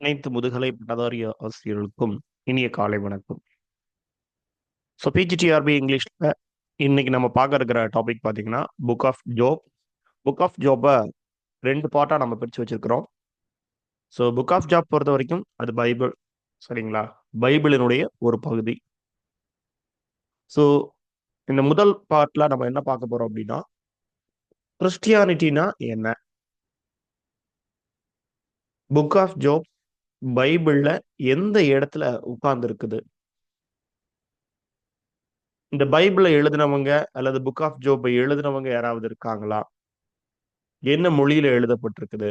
அனைத்து முதுகலை பட்டதாரி ஆசிரியர்களுக்கும் இனிய காலை வணக்கம். ஸோ பிஜிடிஆர்பி இங்கிலீஷ்ல இன்னைக்கு நம்ம பார்க்க இருக்கிற டாபிக் பார்த்தீங்கன்னா book of Job. Book of ஜோப்பை ரெண்டு பார்ட்டாக நம்ம பிரித்து வச்சிருக்கிறோம். ஸோ புக் ஆஃப் ஜாப் பொறுத்த வரைக்கும் அது பைபிள், சரிங்களா? பைபிளினுடைய ஒரு பகுதி. ஸோ இந்த முதல் பார்ட்ல நம்ம என்ன பார்க்க போறோம் அப்படின்னா, கிறிஸ்டியானிட்டினா என்ன, புக் ஆஃப் ஜோப் பைபிள்ல எந்த இடத்துல உட்கார்ந்து இருக்குது, இந்த பைபிளை எழுதினவங்க அல்லது புக் ஆஃப் ஜோப்பை எழுதினவங்க யாராவது இருக்காங்களா, என்ன மொழியில எழுதப்பட்டிருக்குது,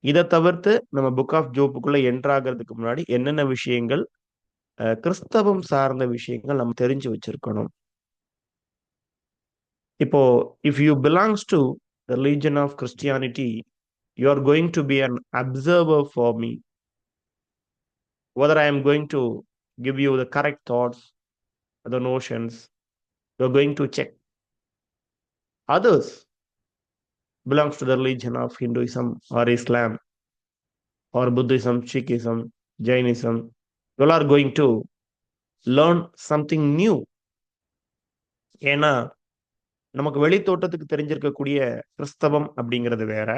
இதை தவிர்த்து நம்ம புக் ஆஃப் ஜோப்புக்குள்ள என்ட்ராகிறதுக்கு முன்னாடி என்னென்ன விஷயங்கள் கிறிஸ்தவம் சார்ந்த விஷயங்கள் நம்ம தெரிஞ்சு வச்சிருக்கணும். இப்போ if you belongs to the religion of Christianity, you are going to be an observer for me whether I am going to give you the correct thoughts, the notions. You are going to check. Others belongs to the religion of Hinduism or Islam or Buddhism, Sikhism, Jainism. You all are going to learn something new. ஏன்னா நமக்கு வெளி தோட்டத்துக்கு தெரிஞ்சிருக்கக்கூடிய கிறிஸ்தவம் அப்படிங்கிறது வேற,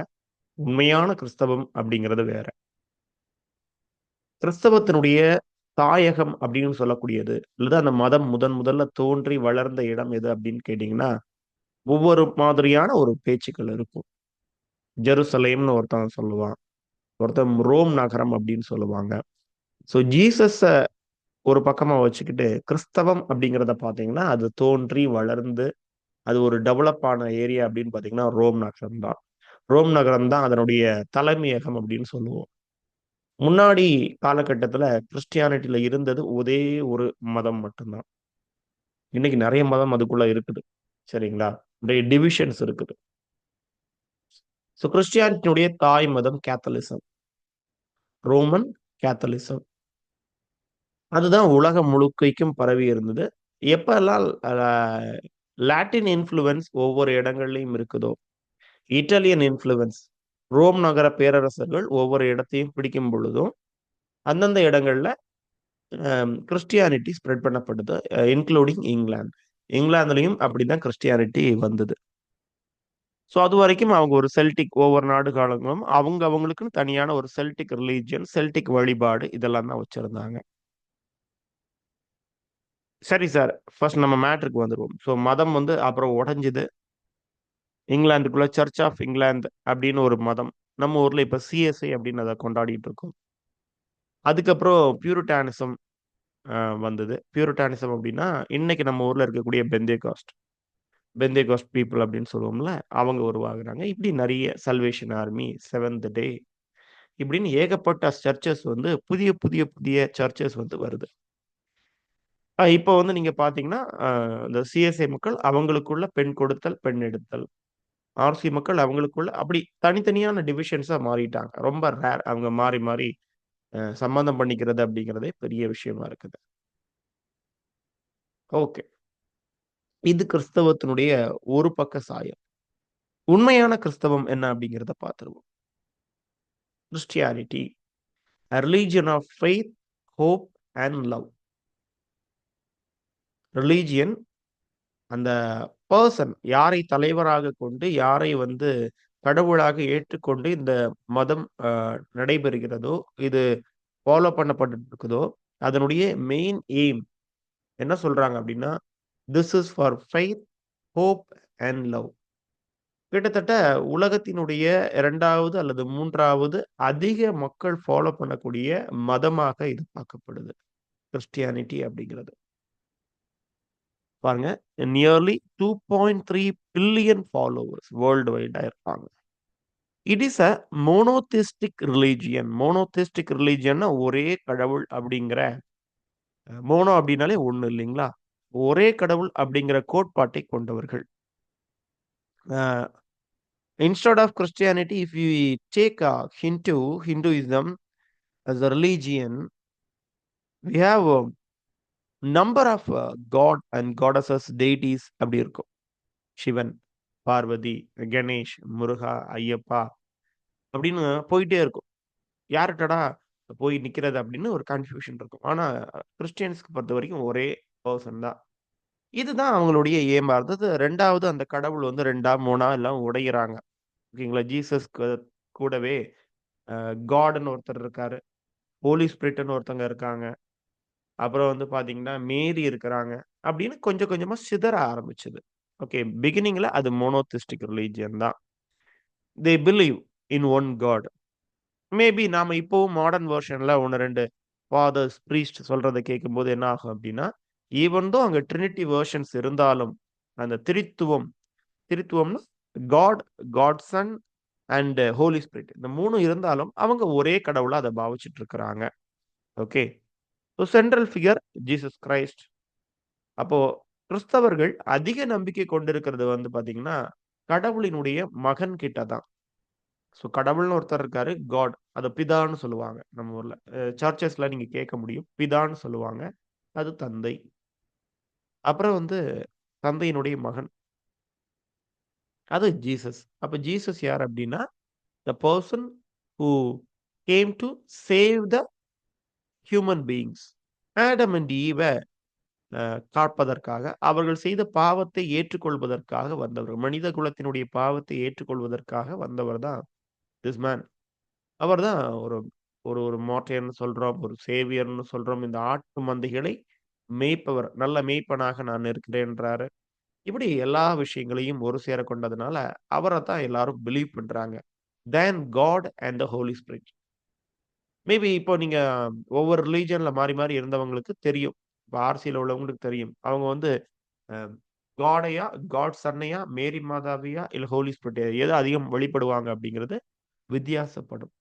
உண்மையான கிறிஸ்தவம் அப்படிங்கிறது வேற. கிறிஸ்தவத்தினுடைய தாயகம் அப்படின்னு சொல்லக்கூடியது, இல்லது அந்த மதம் முதல்ல தோன்றி வளர்ந்த இடம் எது அப்படின்னு கேட்டீங்கன்னா, ஒவ்வொரு மாதிரியான ஒரு பேச்சுக்கள் இருக்கும். ஜெருசலேம்னு ஒருத்தன் சொல்லுவான், ஒருத்தன் ரோம் நகரம் அப்படின்னு சொல்லுவாங்க. ஸோ ஜீசஸ ஒரு பக்கமா வச்சுக்கிட்டு கிறிஸ்தவம் அப்படிங்கிறத பார்த்தீங்கன்னா, அது தோன்றி வளர்ந்து அது ஒரு டெவலப் ஆன ஏரியா அப்படின்னு பார்த்தீங்கன்னா ரோம் நகரம் தான். ரோம் நகரம் தான் அதனுடைய தலைமையகம் அப்படின்னு சொல்லுவோம். முன்னாடி காலகட்டத்துல கிறிஸ்டியானிட்டில இருந்தது ஒரே ஒரு மதம் மட்டும்தான். இன்னைக்கு நிறைய மதம் அதுக்குள்ள இருக்குது, சரிங்களா? நிறைய டிவிஷன்ஸ் இருக்குது. ஸோ கிறிஸ்டியானிட்டியுடைய தாய் மதம் கேத்தலிசம், ரோமன் கேத்தலிசம். அதுதான் உலகம் முழுக்கைக்கும் பரவி இருந்தது. எப்பெல்லாம் லாட்டின் இன்ஃப்ளூயன்ஸ் ஒவ்வொரு இடங்கள்லையும் இருக்குதோ, இட்டாலியன் இன்ஃப்ளூயன்ஸ், ரோம் நகர பேரரசர்கள் ஒவ்வொரு இடத்தையும் பிடிக்கும் பொழுதும் அந்தந்த இடங்கள்ல கிறிஸ்டியானிட்டி ஸ்ப்ரெட் பண்ணப்படுது, இன்க்ளூடிங் இங்கிலாந்து. இங்கிலாந்துலையும் அப்படிதான் கிறிஸ்டியானிட்டி வந்தது. ஸோ அது வரைக்கும் அவங்க ஒரு செல்டிக், ஒவ்வொரு நாடு காலங்களும் அவங்க அவங்களுக்குன்னு தனியான ஒரு செல்டிக் ரிலீஜியன், செல்டிக் வழிபாடு இதெல்லாம் தான் வச்சிருந்தாங்க. சரி சார், ஃபர்ஸ்ட் நம்ம மேட்ருக்கு வந்துருவோம். ஸோ மதம் வந்து அப்புறம் உடைஞ்சுது. இங்கிலாந்துக்குள்ள சர்ச் ஆஃப் இங்கிலாந்து அப்படின்னு ஒரு மதம், நம்ம ஊர்ல இப்ப சிஎஸ்ஐ அப்படின்னு அதை கொண்டாடிட்டு இருக்கோம். அதுக்கப்புறம் பியூரிட்டானிசம் வந்தது. பியூரிட்டானிசம் அப்படின்னா இன்னைக்கு நம்ம ஊர்ல இருக்கக்கூடிய பெந்தேகாஸ்ட், பெந்தேகாஸ்ட் பீப்புள் அப்படின்னு சொல்லுவோம்ல, அவங்க உருவாகுறாங்க. இப்படி நிறைய சல்வேஷன் ஆர்மி, செவன்த் டே, இப்படின்னு ஏகப்பட்ட சர்ச்சஸ் வந்து புதிய புதிய புதிய சர்ச்சஸ் வந்து வருது. இப்போ வந்து நீங்க பாத்தீங்கன்னா, இந்த சிஎஸ்ஐ மக்கள் அவங்களுக்குள்ள பெண் கொடுத்தல், பெண் எடுத்தல். ஆர்சி மக்கள் அவங்களுக்குள்ள அப்படி தனித்தனியான டிவிஷன்ஸா மாறிட்டாங்க. ரொம்ப ரேர் அவங்க மாறி மாறி சம்பந்தம் பண்ணிக்கிறது அப்படிங்கிறதே பெரிய விஷயமா இருக்குது. ஓகே. இது கிறிஸ்தவத்தினுடைய ஒரு பக்க சாயம். உண்மையான கிறிஸ்தவம் என்ன அப்படிங்கிறத பார்த்துருவோம். Christianity, a religion of faith, hope and love. Religion அந்த பர்சன் யாரை தலைவராக கொண்டு, யாரை வந்து கடவுளாக ஏற்றுக்கொண்டு இந்த மதம் நடைபெறுகிறதோ, இது ஃபாலோ பண்ணப்பட்டுட்டு இருக்குதோ, அதனுடைய மெயின் எய்ம் என்ன சொல்றாங்க அப்படின்னா, this is for faith, hope and love. கிட்டத்தட்ட உலகத்தினுடைய 2வது அல்லது 3வது அதிக மக்கள் ஃபாலோ பண்ணக்கூடிய மதமாக இது பார்க்கப்படுது, கிறிஸ்டியானிட்டி அப்படிங்கிறது. பாருங்க, நியர்லி 2.3 பில்லியன் ஃபாலோவர்ஸ் வேர்ல்டு வைடா இருப்பாங்க. It is a monotheistic religion. Monotheistic ரிலீஜியன்னா ஒரே கடவுள் அப்படிங்கிற, மோனோ அப்படின்னாலே ஒண்ணு இல்லைங்களா? ஒரே கடவுள் அப்படிங்கிற கோட்பாட்டை கொண்டவர்கள். Instead of Christianity, if we take Hinduism as a religion, we have a number of god and goddesses, deities அப்படி இருக்கும். சிவன், பார்வதி, கணேஷ், முருகா, ஐயப்பா அப்படின்னு போயிட்டே இருக்கும். யார்ட்டடா போய் நிக்கிறது அப்படின்னு ஒரு கன்ஃப்யூஷன் இருக்கும். ஆனா கிறிஸ்டியன்ஸ்க்கு பொறுத்தவரைக்கும் ஒரே பெர்சன் தான். இதுதான் அவங்களுடைய ஏமா இருந்தது. 2வது அந்த கடவுள் வந்து 2ஆ, 3ஆ எல்லாம் உடையறாங்க. ஓகேங்களா? ஜீசஸ்க்கு கூடவே காட்ன்னு ஒருத்தர் இருக்காரு. ஹோலி ஸ்பிரிட்ன்னு ஒருத்தங்க இருக்காங்க. அப்புறம் வந்து பார்த்தீங்கன்னா, மேரி இருக்கிறாங்க. அப்படின்னு கொஞ்சம் கொஞ்சமா சிதற ஆரம்பிச்சது. ஓகே. பிகினிங்ல அது மோனோதிஸ்டிக் ரிலிஜியன் தான். They believe in one God. Maybe நாம இப்பவும் மாடர்ன் வெர்ஷன்ல 1, 2 ஃபாதர்ஸ், பிரீஸ்ட் சொல்றத கேட்கும்போது என்ன ஆகும் அப்டின்னா, ஈவன் தோ அங்க ட்ரினிட்டி வெர்ஷன்ஸ் இருந்தாலும், அந்த திரித்துவம் திரித்துவம்னா God, God son and holy spirit இந்த 3ம் இருந்தாலும், அவங்க ஒரே கடவுளா அத பாவிச்சுட்டு இருக்கிறாங்க. Okay. So central figure Jesus Christ. அப்போ கிறிஸ்தவர்கள் அதிக நம்பிக்கை கொண்டிருக்கிறது வந்து பார்த்தீங்கன்னா, கடவுளினுடைய மகன் கிட்ட தான். ஸோ கடவுள்னு ஒருத்தர் இருக்காரு. காட். அத பிதான்னு சொல்லுவாங்க நம்ம ஊர்ல. சர்ச்சஸ்ல நீங்க கேட்க முடியும். பிதான்னு சொல்லுவாங்க. அது தந்தை. அப்புறம் வந்து தந்தையினுடைய மகன். அது ஜீசஸ். அப்ப ஜீசஸ் யார் அப்டின்னா, the person who came to save the human beings. Adam and Eve காப்பதற்காக, அவர்கள் செய்த பாவத்தை ஏற்றுக்கொள்வதற்காக வந்தவர். மனித குலத்தினுடைய பாவத்தை ஏற்றுக்கொள்வதற்காக வந்தவர் தான் திஸ் மேன். அவர் தான் ஒரு ஒரு ஒரு மார்ட்டியர்ன்னு சொல்றோம், ஒரு சேவியர்ன்னு சொல்றோம். இந்த ஆட்டு மந்தைகளை மேய்ப்பவர். நல்ல மேய்ப்பனாக நான் இருக்கிறேன்றாரு. இப்படி எல்லா விஷயங்களையும் ஒரு சேர கொண்டதுனால, அவரத்தான் எல்லாரும் பிலீவ் பண்றாங்க. Then God and the holy spirit. Maybe இப்போ நீங்க ஒவ்வொரு ரிலிஜியன்ல மாறி மாறி இருந்தவங்களுக்கு தெரியும். இப்ப ஆர்சில உள்ளவங்களுக்கு தெரியும். அவங்க வந்து அ காடையா, காட் சன்னையா, மேரி மாதாவையா, இல்ல ஹோலி ஸ்பிரிட்டையா எது அதிகம் வழிபடுவாங்க அப்படிங்கிறது வித்தியாசப்படும்.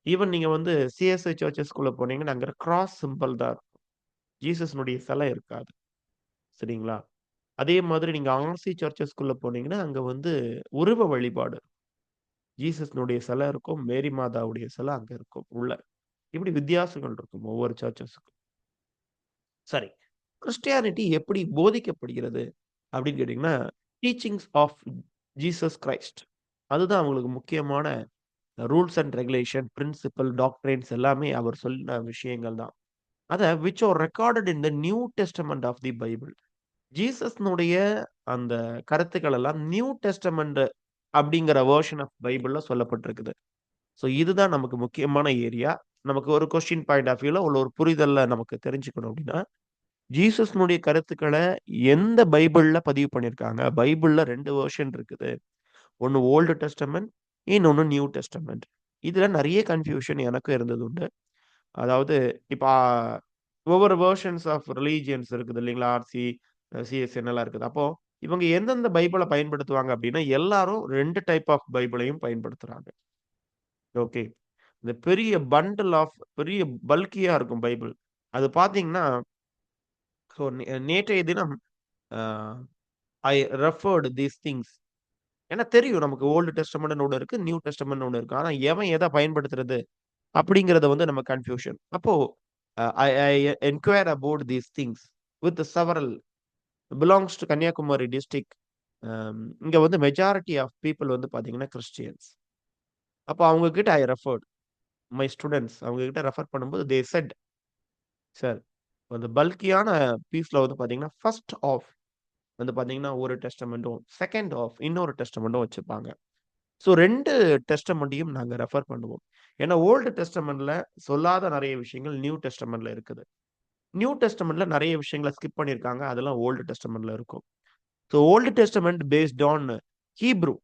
ஈவன் நீங்க வந்து சிஎஸ்ஐ சர்ச்சஸ்குள்ள போனீங்கன்னா, அங்க கிராஸ் சிம்பல் தான் இருக்கும். ஜீசஸ்னுடைய சிலை இருக்காது. சரிங்களா? அதே மாதிரி நீங்க ஆர்சி சர்ச்சஸ்குள்ள போனீங்கன்னா, அங்க வந்து உருவ வழிபாடு. ஜீசஸ்னுடைய சிலை இருக்கும். மேரி மாதாவுடைய சிலை அங்க இருக்கும் உள்ள. இப்படி வித்தியாசங்கள் இருக்கும் ஒவ்வொரு சர்ச்சஸ்க்கும். சரி. கிறிஸ்டியானிட்டி எப்படி போதிக்கப்படுகிறது அப்படின்னு கேட்டீங்கன்னா, டீச்சிங்ஸ் ஆஃப் ஜீசஸ் கிரைஸ்ட். அதுதான் அவங்களுக்கு முக்கியமான rules and regulation, principal, doctrines எல்லாமே அவர் சொன்ன விஷயங்கள் தான். அத which are recorded in the new testament of the Bible. ஜீசஸ்னுடைய அந்த கருத்துக்கள் எல்லாம் நியூ டெஸ்டமெண்ட் அப்படிங்கிற வெர்ஷன் ஆஃப் பைபிள்ல சொல்லப்பட்டிருக்குது. ஸோ இதுதான் நமக்கு முக்கியமான ஏரியா. நமக்கு ஒரு கொஸ்டின் பாயிண்ட் ஆஃப் வியூல உள்ள ஒரு புரிதல்ல நமக்கு தெரிஞ்சுக்கணும் அப்படின்னா, ஜீசஸ்னுடைய கருத்துக்கள எந்த பைபிள்ல பதிவு பண்ணியிருக்காங்க? பைபிள்ல 2 வெர்ஷன் இருக்குது. ஒண்ணு ஓல்டு டெஸ்டமெண்ட், இன்னொன்னு நியூ டெஸ்டமெண்ட். இதுல நெறைய கன்ஃப்யூஷன் எனக்கும் இருந்தது உண்டு. அதாவது இப்ப ஒவ்வொரு வெர்ஷன்ஸ் ஆஃப் ரிலிஜியன்ஸ் இருக்குது இல்லைங்களா? ஆர்சி, சிஎஸ்என் எல்லாம் இருக்குது. அப்போ இவங்க எந்தெந்த பைபிள பயன்படுத்துவாங்க அப்டின்னா, எல்லாரும் 2 டைப் ஆஃப் பைபிளையும் பயன்படுத்துறாங்க. ஓகே. இந்த பெரிய பண்டில் ஆஃப் பெரிய பல்கியா இருக்கும் பைபிள். அது பார்த்தீங்கன்னா, ஸோ நேற்றைய தினம் அ ஐ ரெஃபர்ட் தீஸ் திங்ஸ். ஏன்னா தெரியும் நமக்கு ஓல்டு டெஸ்டமெண்ட்ன்னு ஒண்ணு இருக்கு. நியூ டெஸ்டமெண்ட்ன்னு ஒண்ணு இருக்கு. ஆனா எவன் எத பயன்படுத்துறது? அப்படிங்கிறத வந்து நம்ம கன்ஃப்யூஷன். அப்போ I I enquire about these things with several belongs to Kanyakumari district. இங்க வந்து மெஜாரிட்டி ஆஃப் பீப்பிள் வந்து பார்த்தீங்கன்னா கிறிஸ்டியன்ஸ். அப்போ அவங்க கிட்ட ஐ ரெஃபர்ட் மை ஸ்டூடண்ட்ஸ் அவங்க கிட்ட ரெஃபர் பண்ணும்போது தே செட் சார் அந்த பல்கியான பீஸ்ல வந்து பார்த்தீங்கன்னா, ஃபர்ஸ்ட் ஆஃப் வந்து பார்த்தீங்கன்னா, ஒரு டெஸ்டமெண்ட்டும், செகண்ட் ஆஃப் இன்னொரு டெஸ்டமெண்ட்டும் வச்சுப்பாங்க. ஸோ 2 டெஸ்டமெண்ட்டையும் நாங்க ரெஃபர் பண்ணுவோம். ஏன்னா ஓல்டு டெஸ்டமெண்ட்ல சொல்லாத நெறைய விஷயங்கள் நியூ டெஸ்டமெண்ட்ல இருக்குது. நியூ டெஸ்டமெண்ட்ல நெறைய விஷயங்கள ஸ்கிப் பண்ணியிருக்காங்க. அதெல்லாம் ஓல்டு டெஸ்டமெண்ட்ல இருக்கும். So old testament based on Hebrew.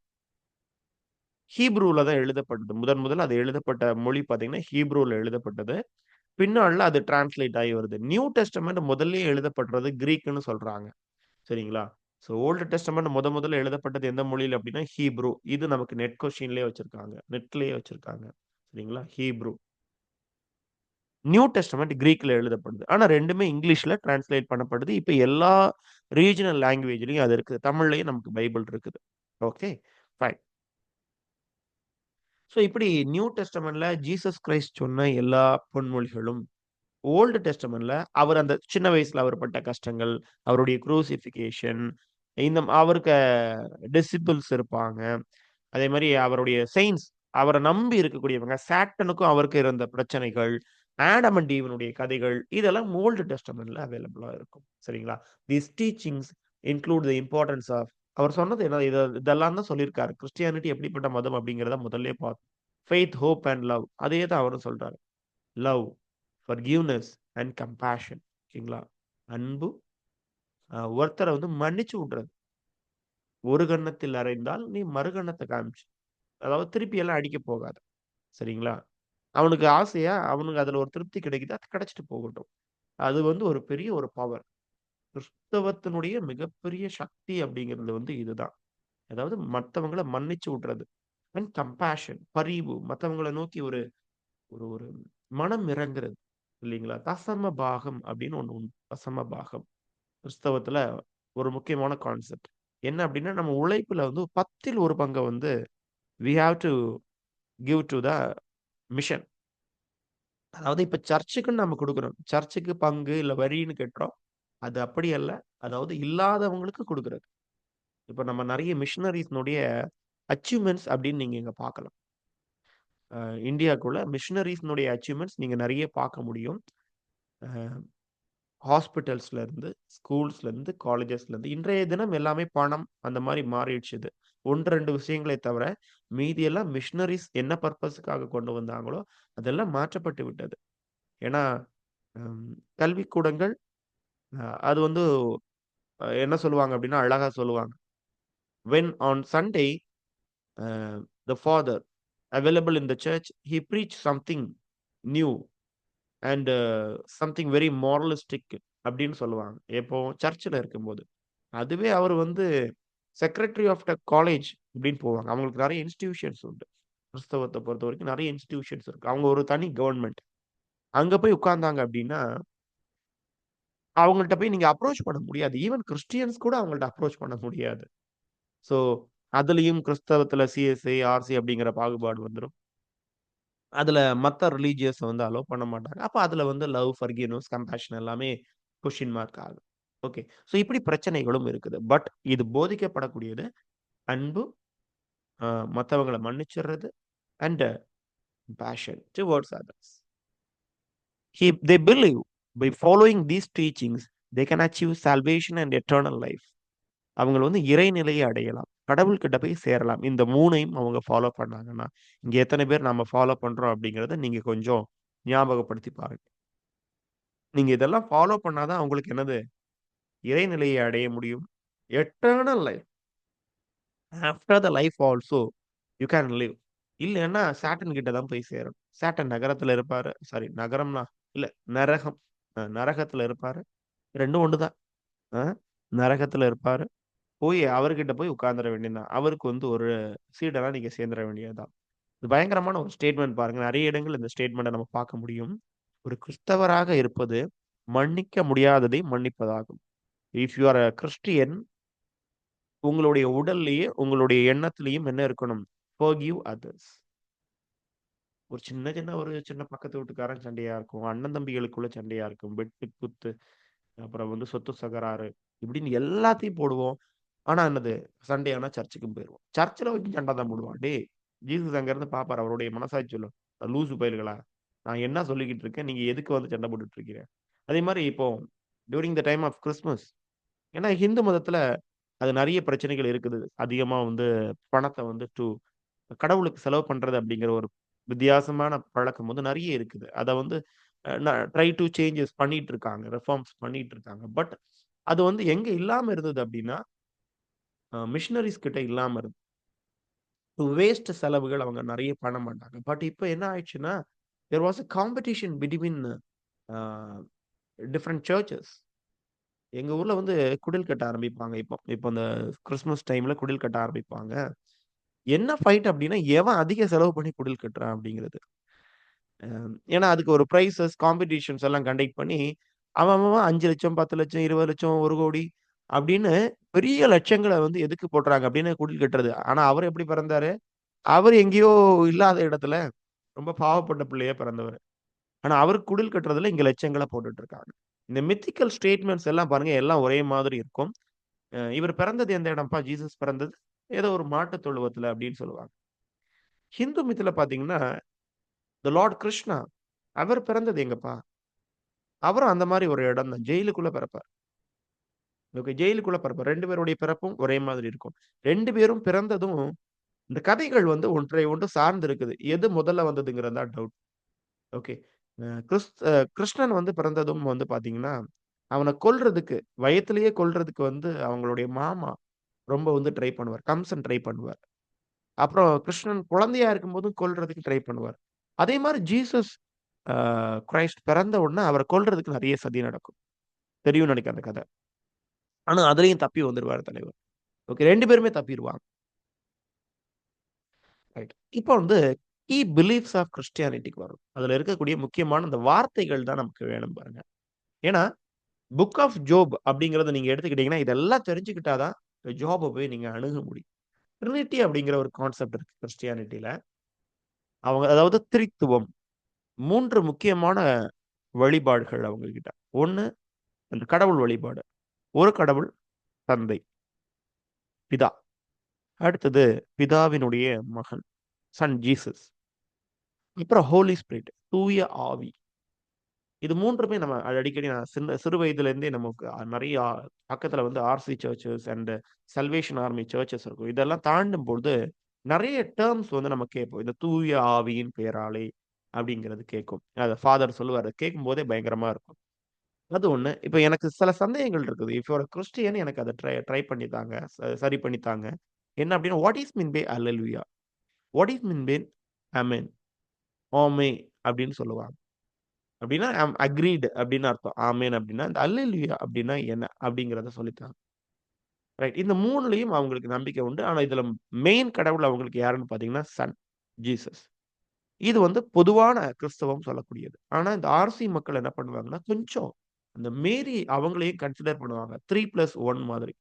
ஹீப்ரூல தான் எழுதப்பட்டது. முதல்ல அது எழுதப்பட்ட மொழி பார்த்தீங்கன்னா, ஹீப்ரூல எழுதப்பட்டது. பின்னாள்ல அது டிரான்ஸ்லேட் ஆகி வருது. நியூ டெஸ்டமெண்ட் முதல்லயே எழுதப்பட்டது கிரீக்ன்னு சொல்றாங்க. சரிங்களா? ஸோ ஓல்டு டெஸ்டமெண்ட் முதல்ல எழுதப்பட்டது எந்த மொழியில அப்டின்னா, ஹீப்ரு. இது நமக்கு நெட் கொஸ்டின்லயே வச்சிருக்காங்க. நெட்லயே வச்சிருக்காங்க. சரிங்களா? ஹீப்ரு. நியூ டெஸ்டமெண்ட் கிரீக்ல எழுதப்படுது. ஆனா 2மே இங்கிலீஷ்ல டிரான்ஸ்லேட் பண்ணப்படுது. இப்ப எல்லா ரீஜினல் லாங்குவேஜ்லயும் அது இருக்குது. தமிழ்லயும் நமக்கு பைபிள் இருக்குது. ஓகே. ஃபைன். ஸோ இப்படி நியூ டெஸ்டமெண்ட்ல ஜீசஸ் கிரைஸ்ட் சொன்ன எல்லா பொன்மொழிகளும், ஓல்டு டெஸ்டமெண்ட்ல அவர் அந்த சின்ன வயசுல அவர் பட்ட கஷ்டங்கள், அவருடைய குரூசிஃபிகேஷன், அவருக்கு டிசிபிள்ஸ் இருப்பாங்க. அதே மாரி அவருடைய செயின்ட்ஸ் அவர நம்பி இருக்கக்கூடியவங்க. சாட்டனுக்கும் அவருக்கும் இருந்த பிரச்சனைகள், ஆடம் அண்ட் ஈவனுடைய கதைகள், இதெல்லாம் ஓல்டு டெஸ்டமென்ட்ல அவைலபிளா இருக்கும். சரிங்களா? These teachings include the importance of அவர் சொன்னது என்ன இதெல்லாம் தான் சொல்லியிருக்காரு. கிறிஸ்டியானிட்டி எப்படிப்பட்ட மதம் அப்படிங்கிறத முதல்லயே பார்த்தோம். Faith, hope and love. அதே தான் அவரும் சொல்றாரு. Love, forgiveness and compassion. ஓகேங்களா? அன்பு, ஒருத்தர வந்து மன்னிச்சு விடுறது. ஒரு கன்னத்தில் அறைந்தால் நீ மறுகன்னத்த காமிச்சு. அதாவது திருப்பி எல்லாம் அடிக்க போகாத. சரிங்களா? அவனுக்கு ஆசையா, அவனுக்கு அதுல ஒரு திருப்தி கிடைக்குது. அது கிடைச்சுட்டு போகட்டும். அது வந்து ஒரு பெரிய ஒரு பவர். கிறிஸ்தவத்தினுடைய மிகப்பெரிய சக்தி அப்படிங்கிறது வந்து இதுதான். அதாவது மத்தவங்கள மன்னிச்சு விடுறது. அண்ட் கம்பேஷன் பரிவு. மத்தவங்கள நோக்கி ஒரு ஒரு ஒரு மனம் இறங்குறது. இல்லீங்களா? தசம பாகம் அப்படின்னு ஒண்ணு உண்டு. தசம பாகம். கிறிஸ்தவத்துல ஒரு முக்கியமான கான்செப்ட். என்ன அப்படின்னா, நம்ம உழைப்புல வந்து 10ல் 1 பங்க வந்து we have to give to the mission. அதாவது இப்ப சர்ச்சுக்குன்னு நம்ம குடுக்குறோம். சர்ச்சுக்கு பங்கு இல்ல வரின்னு கட்டுறோம். அது அப்படி அல்ல. அதாவது இல்லாதவங்களுக்கு குடுக்குறது. இப்ப நம்ம நெறைய மிஷனரீஸ்னுடைய அச்சீவ்மென்ட்ஸ் அப்படின்னு நீங்க இங்க பார்க்கலாம். அ இந்தியாக்குள்ள மிஷனரீஸ்னுடைய அச்சீவ்மென்ட்ஸ் நீங்க நெறைய பார்க்க முடியும். அ ஹாஸ்பிட்டல்ஸ்ல இருந்து, ஸ்கூல்ஸ்ல இருந்து, காலேஜஸ்ல இருந்து. இன்றைய தினம் எல்லாமே பணம் அந்த மாரி மாறிடுச்சு இது. 1, 2 விஷயங்களே தவிர, மீதி எல்லாம் மிஷனரீஸ் என்ன பர்ப்பஸ்க்காக கொண்டு வந்தாங்களோ, அதெல்லாம் மாற்றப்பட்டு விட்டது. ஏன்னா, ம் கல்விக்கூடங்கள் அது வந்து என்ன சொல்லுவாங்க அப்டின்னா, அழகா சொல்லுவாங்க. "When on Sunday a the father available in the church, he preach something new and something very moralistic" அப்டின்னு சொல்லுவாங்க. எப்போ சர்ச்ல இருக்கும்போது. அதுவே அவரு வந்து செக்ரட்டரி ஆஃப் த காலேஜ் அப்டின்னு போவாங்க. அவங்களுக்கு நெறைய இன்ஸ்டிடியூஷன்ஸ் உண்டு. கிறிஸ்தவத்த பொறுத்தவரைக்கும் நெறைய இன்ஸ்டிடியூஷன்ஸ் இருக்கு. அவங்க ஒரு தனி கவர்ன்மெண்ட். அங்க போய் உட்கார்ந்தாங்க அப்டின்னா அவங்கள்ட்ட போய் நீங்க அப்ரோச் பண்ண முடியாது. ஈவன் கிறிஸ்டியன்ஸ் கூட அவங்கள்ட்ட அப்ரோச் பண்ண முடியாது. ஸோ, அதுலயும் கிறிஸ்தவத்துல சிஎஸ்ஐ, ஆர்சி அப்படிங்கிற பாகுபாடு வந்துரும். அதுல மத்த ரிலிஜியஸ வந்து அலோவ் பண்ண மாட்டாங்க. அப்ப அதுல வந்து லவ், ஃபர்கிவ்னெஸ், கம்பேஷன் எல்லாமே கொஸ்டின் மார்க் ஆகும். ஓகே. ஸோ இப்படி பிரச்சனைகளும் இருக்குது. பட் இது போதிக்கப்படக்கூடியது அன்பு, அ மத்தவங்கள மன்னிச்சிடுறது and passion towards others. They believe by following these teachings, they can achieve salvation and eternal life. அவங்க வந்து இறைநிலையை அடையலாம். கடவுள்கிட்ட போய் சேரலாம். இந்த 3யும் அவங்க ஃபாலோ பண்ணாங்கன்னா, இங்க எத்தன பேர் நாம ஃபாலோ பண்றோம் அப்படிங்கிறத நீங்க கொஞ்சம் ஞாபகப்படுத்தி பாருங்க. நீங்க இதெல்லாம் ஃபாலோ பண்ணா தான் உங்களுக்கு என்னது? இறைநிலையை அடைய முடியும். Eternal life. After the life also you can live. இல்லன்னா சாட்டன் கிட்ட தான் போய் சேரணும். சாட்டன் நகரத்துல இருப்பாரு. சாரி நகரம்னா இல்ல நரகம். நரகத்துல இருப்பாரு. 2ம் ஒண்ணு தான். அ நரகத்துல இருப்பாரு. போய் அவர்கிட்ட போய் உட்கார்ந்துர வேண்டியது தான். அவருக்கு வந்து ஒரு சீடரா நீங்க சேர்ந்துர வேண்டியது தான். இது பயங்கரமான ஒரு ஸ்டேட்மெண்ட் பாருங்க. நெறைய இடங்கள்ல இந்த ஸ்டேட்மெண்ட்ட நம்ம பார்க்க முடியும். ஒரு கிறிஸ்தவராக இருப்பது மன்னிக்க முடியாததை மன்னிப்பதாகும். If you are a Christian உங்களுடைய உடல்லயே, உங்களுடைய எண்ணத்திலயும் என்ன இருக்கணும்? Forgive others. ஒரு சின்ன சின்ன ஒரு சின்ன பக்கத்து வீட்டுக்காரன் சண்டையா இருக்கும். அண்ணன் தம்பிகளுக்குள்ள சண்டையா இருக்கும். வெட்டு, குத்து, அப்புறம் வந்து சொத்து தகராறு இப்படின்னு எல்லாத்தையும் போடுவோம். ஆனா என்னது? சண்டே ஆனா சர்ச்சுக்கும் போயிருவோம். சர்ச்சுல வச்சு சண்டை தான் போடுவான். டேய்! ஜீசஸ் அங்க இருந்து பார்ப்பாரு. அவருடைய மனசாட்சி சொல்லும். லூசு பயல்களா! நான் என்ன சொல்லிக்கிட்டு இருக்கேன். நீங்க எதுக்கு வந்து சண்டை போட்டுட்டு இருக்கிறீங்க? அதே மாரி இப்போ during the time of Christmas ஏன்னா ஹிந்து மதத்துல அது நெறைய பிரச்சனைகள் இருக்குது. அதிகமா வந்து பணத்த வந்து கடவுளுக்கு செலவு பண்றது அப்படிங்கிற ஒரு வித்தியாசமான பழக்கம் வந்து நெறைய இருக்குது. அத வந்து ட்ரை டூ சேஞ்சஸ் பண்ணிட்டு இருக்காங்க. ரிஃபார்ம்ஸ் பண்ணிட்டு இருக்காங்க. பட் அது வந்து எங்க இல்லாம இருந்தது அப்படின்னா, மிஷனரீஸ் கிட்ட இல்லாம இருந்தது. வேஸ்ட் செலவுகள் அவங்க நெறைய பண்ண மாட்டாங்க. பட் இப்ப என்ன ஆயிடுச்சுன்னா, there was a competition between a different churches. எங்க ஊர்ல வந்து குடில் கட்ட ஆரம்பிப்பாங்க இப்போ. இப்போ இந்த கிறிஸ்துமஸ் டைம்ல குடில் கட்ட ஆரம்பிப்பாங்க. என்ன ஃபைட் அப்டின்னா, எவன் அதிக செலவு பண்ணி குடில் கட்டுறான் அப்டிங்கிறது. ஏன்னா அதுக்கு ஒரு பிரைஸஸ், காம்படிஷன்ஸ் எல்லாம் கண்டக்ட் பண்ணி, அவன் 5,00,000, 10,00,000, 20,00,000, 1,00,00,000 அப்டின்னு பெரிய லட்சங்கள வந்து எதுக்கு போடுறாங்க அப்டின்னு குடில் கட்டுறது. ஆனா அவர் எப்படி பிறந்தாரு? அவரு எங்கேயோ இல்லாத இடத்துல, ரொம்ப பாவப்பட்ட பிள்ளையா பிறந்தவரு. ஆனா அவருக்கு குடில் கட்டுறதுல இங்க லட்சங்கள போட்டுட்டு இருக்காங்க. இந்த மித்திக்கல் ஸ்டேட்மெண்ட்ஸ் எல்லாம் பாருங்க, எல்லாம் ஒரே மாதிரி இருக்கும். இவர் பிறந்தது எந்த இடம்ப்பா? ஜீசஸ் பிறந்தது ஏதோ ஒரு மாட்டு தொழுவத்துல அப்படின்னு சொல்லுவாங்க. ஹிந்து மித்ல பார்த்தீங்கன்னா, தி லார்ட் கிருஷ்ணா அவர் பிறந்தது எங்கப்பா? அவரும் அந்த மாரி ஒரு இடம் தான். ஜெயிலுக்குள்ள பிறப்பார். ஓகே. ஜெயிலுக்குள்ள பிறப்பார். 2 பேருடைய பிறப்பும் ஒரே மாதிரி இருக்கும். 2 பேரும் பிறந்ததும் இந்த கதைகள் வந்து ஒன்றை ஒன்று சார்ந்து இருக்குது. எது முதல்ல வந்ததுங்கிறது தான் டவுட். ஓகே. கிருஷ்ணன் வந்து பிறந்ததும் வந்து பார்த்தீங்கன்னா, அவன கொல்றதுக்கு வயத்திலேயே கொல்றதுக்கு வந்து அவங்களுடைய மாமா ரொம்ப வந்து ட்ரை பண்ணுவார். கம்சன் ட்ரை பண்ணுவார். அப்புறம் கிருஷ்ணன் குழந்தையா இருக்கும்போதும் கொல்றதுக்கு ட்ரை பண்ணுவார். அதே மாரி ஜீசஸ் அ கிரைஸ்ட் பிறந்த உடனே அவர கொல்றதுக்கு நெறைய சதி நடக்கும். தெரியும்னு நெனைக்கிறேன் அந்த கத. ஆனா அதிலயும் தப்பி வந்துருவாரு தலைவர். ஓகே 2 பேருமே தப்பிருவாங்க. ரைட். இப்போ வந்து கீ பிலீஃப்ஸ் ஆஃப் கிறிஸ்டியானிட்டிக்கு வரும். அதுல இருக்கக்கூடிய முக்கியமான அந்த வார்த்தைகள் தான் நமக்கு வேணும் பாருங்க. ஏன்னா, புக் ஆஃப் ஜோப் அப்படிங்கிறத நீங்க எடுத்துக்கிட்டீங்கன்னா, இதெல்லாம் தெரிஞ்சுக்கிட்டா தான் ஜோப போய் நீங்க அணுக முடியும். ட்ரினிட்டி அப்படிங்கிற ஒரு கான்செப்ட் இருக்கு கிறிஸ்டியானிட்டில. அவங்க அதாவது திரித்துவம். 3 முக்கியமான வழிபாடுகள் அவங்க கிட்ட. 1 அந்த கடவுள் வழிபாடு. ஒரு கடவுள் தந்தை, பிதா. அடுத்தது பிதாவினுடைய மகன், சன் ஜீசஸ். அப்புறம் ஹோலி ஸ்பிரிட், தூய ஆவி. இது 3மே நம்ம அடிக்கடி நான் சிறு வயதிலேருந்தே நமக்கு நெறைய பக்கத்துல வந்து RC churches and Salvation Army churches இருக்கும். இதெல்லாம் தாண்டும் பொழுது நெறைய டெர்ம்ஸ் வந்து நம்ம கேட்போம். இந்த தூய ஆவியின் பெயராலே அப்படிங்கிறது கேட்கும். அத ஃபாதர் சொல்லுவாரு. கேட்கும்போதே பயங்கரமா இருக்கும். அது ஒண்ணு. இப்ப எனக்கு சில சந்தேகங்கள் இருக்குது. If you R a Christian எனக்கு அத ட்ரை ட்ரை பண்ணி தாங்க. சரி பண்ணி தாங்க. என்ன அப்டின்னா, what is mean by hallelujah? What is mean by amen, ஆமே அப்டின்னு சொல்லுவாங்க. அப்டின்னா அக்ரீட் அப்டின்னு அர்த்தம். ஆமென் அப்டின்னா, இந்த அல்லேலூயா அப்டின்னா என்ன? அப்டிங்கிறத சொல்லித்தாங்க. ரைட். இந்த 3லயும் அவங்களுக்கு நம்பிக்கை உண்டு. ஆனா இதுல மெயின் கடவுள் அவங்களுக்கு யாருன்னு பார்த்தீங்கன்னா, சன் ஜீசஸ். இது வந்து பொதுவான கிறிஸ்தவம் சொல்லக்கூடியது. ஆனா இந்த ஆர்சி மக்கள் என்ன பண்ணுவாங்கன்னா, கொஞ்சம் அந்த மேரி அவங்களையும் கன்சிடர் பண்ணுவாங்க. 3+1 மாதிரி.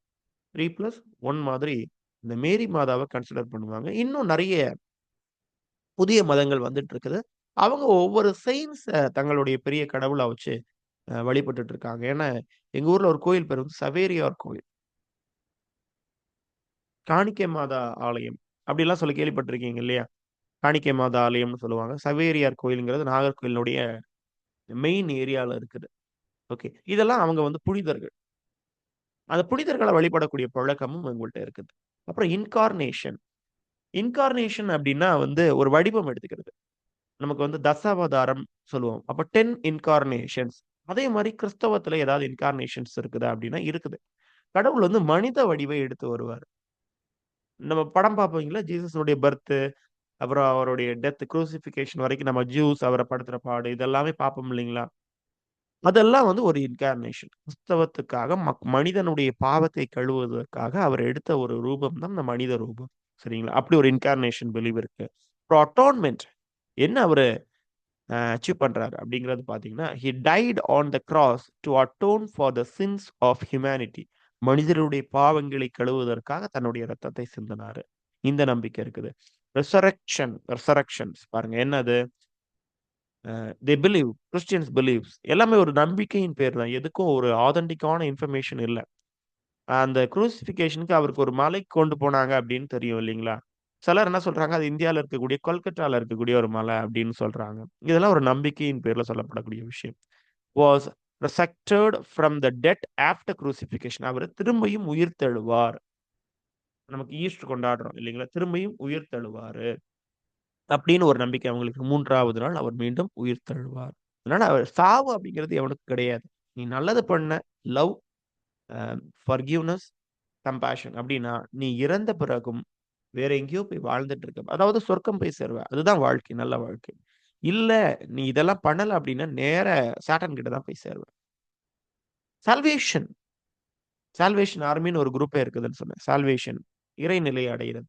3+1 மாதிரி இந்த மேரி மாதாவ கன்சிடர் பண்ணுவாங்க. இன்னும் நெறைய புதிய மதங்கள் வந்துட்டு இருக்குது. அவங்க ஒவ்வொரு தங்களுடைய பெரிய கடவுளா வச்சு வழிபட்டுட்டு இருக்காங்க. ஏன்னா, எங்க ஊர்ல ஒரு கோயில் பேரு வந்து சவேரியார் கோயில். காணிக்கை மாதா ஆலயம். அப்படிலாம் சொல்லி கேள்விப்பட்டிருக்கீங்க இல்லையா? காணிக்கை மாதா ஆலயம்னு சொல்லுவாங்க. சவேரியார் கோயில்ங்கிறது நாகர்கோயிலினுடைய மெயின் ஏரியால இருக்குது. ஓகே. இதெல்லாம் அவங்க வந்து புனிதர்கள். அந்த புனிதர்கள வழிபடக்கூடிய பழக்கமும் இவங்கள்ட்ட இருக்குது. அப்புறம் இன்கார்னேஷன். இன்கார்னேஷன் அப்டின்னா வந்து ஒரு வடிவம் எடுத்துக்கிறது. நமக்கு வந்து தசாவதாரம் சொல்லுவோம். அப்ப 10 இன்கார்னேஷன்ஸ். அதே மாரி கிறிஸ்தவத்துல ஏதாவது இன்கார்னேஷன்ஸ் இருக்குதா அப்டின்னா இருக்குது. கடவுள் வந்து மனித வடிவை எடுத்து வருவாரு. நம்ம படம் பார்ப்பீங்கள்ல ஜீசஸுடைய பர்த், அப்புறம் அவருடைய டெத் குரூசிஃபிகேஷன் வரைக்கும் நம்ம ஜூஸ் அவர படுத்துற பாடு இதெல்லாமே பார்ப்போம் இல்லைங்களா? அதெல்லாம் வந்து ஒரு இன்கார்னேஷன். கிறிஸ்தவத்துக்காக மனிதனுடைய பாவத்தை கழுவுவதற்காக அவர் எடுத்த ஒரு ரூபம் தான் இந்த மனித ரூபம். சரிங்களா? அப்படி ஒரு இன்கார்னேஷன் பிலீவ் இருக்கு. அப்புறம் அட்டோன்மென்ட் என்ன அவரு அச்சீவ் பண்றாரு அப்படிங்கிறது பார்த்தீங்கன்னா, he died on the cross to atone for the sins of humanity. மனிதருடைய பாவங்களை கழுவுவதற்காக தன்னுடைய ரத்தத்தை சிந்தினாரு. இந்த நம்பிக்கை இருக்குது. ரெசரக்ஷன்ஸ் பாருங்க என்னது? தே பிலீவ் கிறிஸ்டியன்ஸ் பிலீவ்ஸ் எல்லாமே ஒரு நம்பிக்கையின் பேர் தான். எதுக்கும் ஒரு ஆதென்டிக்கான இன்ஃபர்மேஷன் இல்ல. அந்த குரூசிஃபிகேஷனுக்கு அவருக்கு ஒரு மலைக்கு கொண்டு போனாங்க அப்படின்னு தெரியும் இல்லீங்களா? சிலர் என்ன சொல்றாங்க, அது இந்தியால இருக்கக்கூடிய கொல்கட்டால இருக்கக்கூடிய ஒரு மலை அப்படின்னு சொல்றாங்க. இதெல்லாம் ஒரு நம்பிக்கையின் பேர்ல சொல்லப்படக்கூடிய விஷயம். Was resurrected from the death after crucifixion. அவரு திரும்பியும் உயிர்த்தெழுவார். நமக்கு ஈஸ்டர் கொண்டாடுறோம் இல்லீங்களா? திரும்பியும் உயிர்த்தெழுவாரு. அப்படின்னு ஒரு நம்பிக்கை அவங்களுக்கு 3வது நாள் அவர் மீண்டும் உயிர் தழுவார். அதனால அவர் சாவு அப்படிங்கிறது எவனுக்கும் கிடையாது. நீ நல்லது பண்ண லவ், அ ஃபர்கிவ்னெஸ், கம்பேஷன் அப்படின்னா, நீ இறந்த பிறகும் வேற எங்கேயோ போய் வாழ்ந்துட்டு இருக்க. அதாவது சொர்க்கம் போய் சேருவ. அதுதான் வாழ்க்கை, நல்ல வாழ்க்கை. இல்ல நீ இதெல்லாம் பண்ணல அப்படின்னா, நேரா சாத்தான் கிட்ட தான் போய் சேருவ. சால்வேஷன் சால்வேஷன் ஆர்மின்னு ஒரு குரூப்பே இருக்குதுன்னு சொன்னேன். சால்வேஷன் இறைநிலை அடையிறது.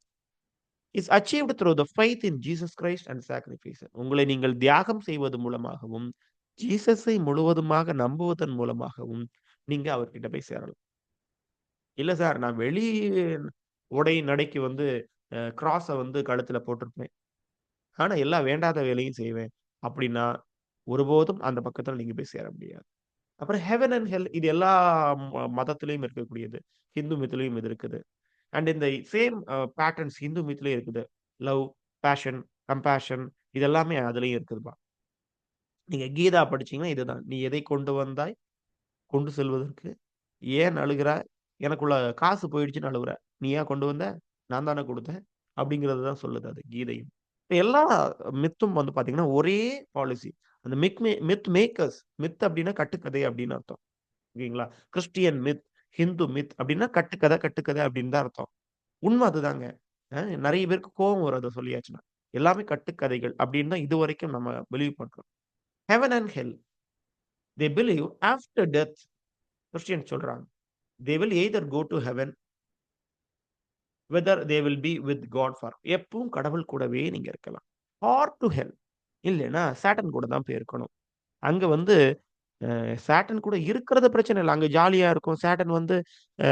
Is achieved through the faith in Jesus Christ and sacrifice. உங்களை நீங்கள் தியாகம் செய்வது மூலமாகவும், ஜீசஸை முழுவதுமாக நம்புவதன் மூலமாகவும், நீங்க அவர்கிட்ட போய் சேரலாம். இல்ல சார் நான் வெளி உடை நடைக்கு வந்து கிராஸ வந்து கழுத்துல போட்டிருப்பேன். ஆனா எல்லா வேண்டாத வேலையும் செய்வேன். அப்படின்னா, ஒருபோதும் அந்த பக்கத்துல நீங்க போய் சேர முடியாது. அப்புறம் ஹெவன் அண்ட் ஹெல் இது எல்லா மதத்திலயும் இருக்கக்கூடியது. ஹிந்து மித்லயும் இது இருக்குது. அண்ட் இந்த சேம் பேட்டர்ன்ஸ் ஹிந்து மித்லயும் இருக்குது. லவ், பேஷன் கம்பேஷன் இது எல்லாமே அதுலயும் இருக்குதுப்பா. நீங்க கீதா படிச்சீங்கன்னா இதுதான். "நீ எதை கொண்டு வந்தாய் கொண்டு செல்வதற்கு? ஏன் அழுகிறாய்? எனக்குள்ள காசு போயிடுச்சுன்னு அழுவுற. நீ ஏன் கொண்டு வந்த? நான் தானே குடுத்தேன்." அப்படிங்கிறது தான் சொல்லுது அது கீதையும். இப்ப எல்லா மித்தும் வந்து பார்த்தீங்கன்னா, ஒரே பாலிசி. அந்த மித் மேக்கர்ஸ் மித் அப்படின்னா கட்டுக்கதை அப்படின்னு அர்த்தம். ஓகேங்களா? கிறிஸ்டியன் மித், ஹிந்து மித் அப்படின்னா கட்டுக்கதை, கட்டுக்கதை அப்படின்னு தான் அர்த்தம். உண்ம அதுதாங்க. நெறைய பேருக்கு கோவம் வரும் அத சொல்லியாச்சுன்னா. எல்லாமே கட்டுக்கதைகள் அப்படின்னு தான் இதுவரைக்கும் நம்ம பிலீவ் பண்றோம். Heaven and hell. They believe after death கிறிஸ்டியன்ஸ் சொல்றாங்க. They will either go to heaven whether they will be with God for எப்பவும் கடவுள் கூடவே நீங்க இருக்கலாம். ஆர் டூ ஹெல் இல்லன்னா சாட்டன் கூட தான் போய் இருக்கணும். அங்க வந்து சாட்டன் கூட இருக்கிறது பிரச்சனை இல்ல. அங்க ஜாலியா இருக்கும். சாட்டன் வந்து அ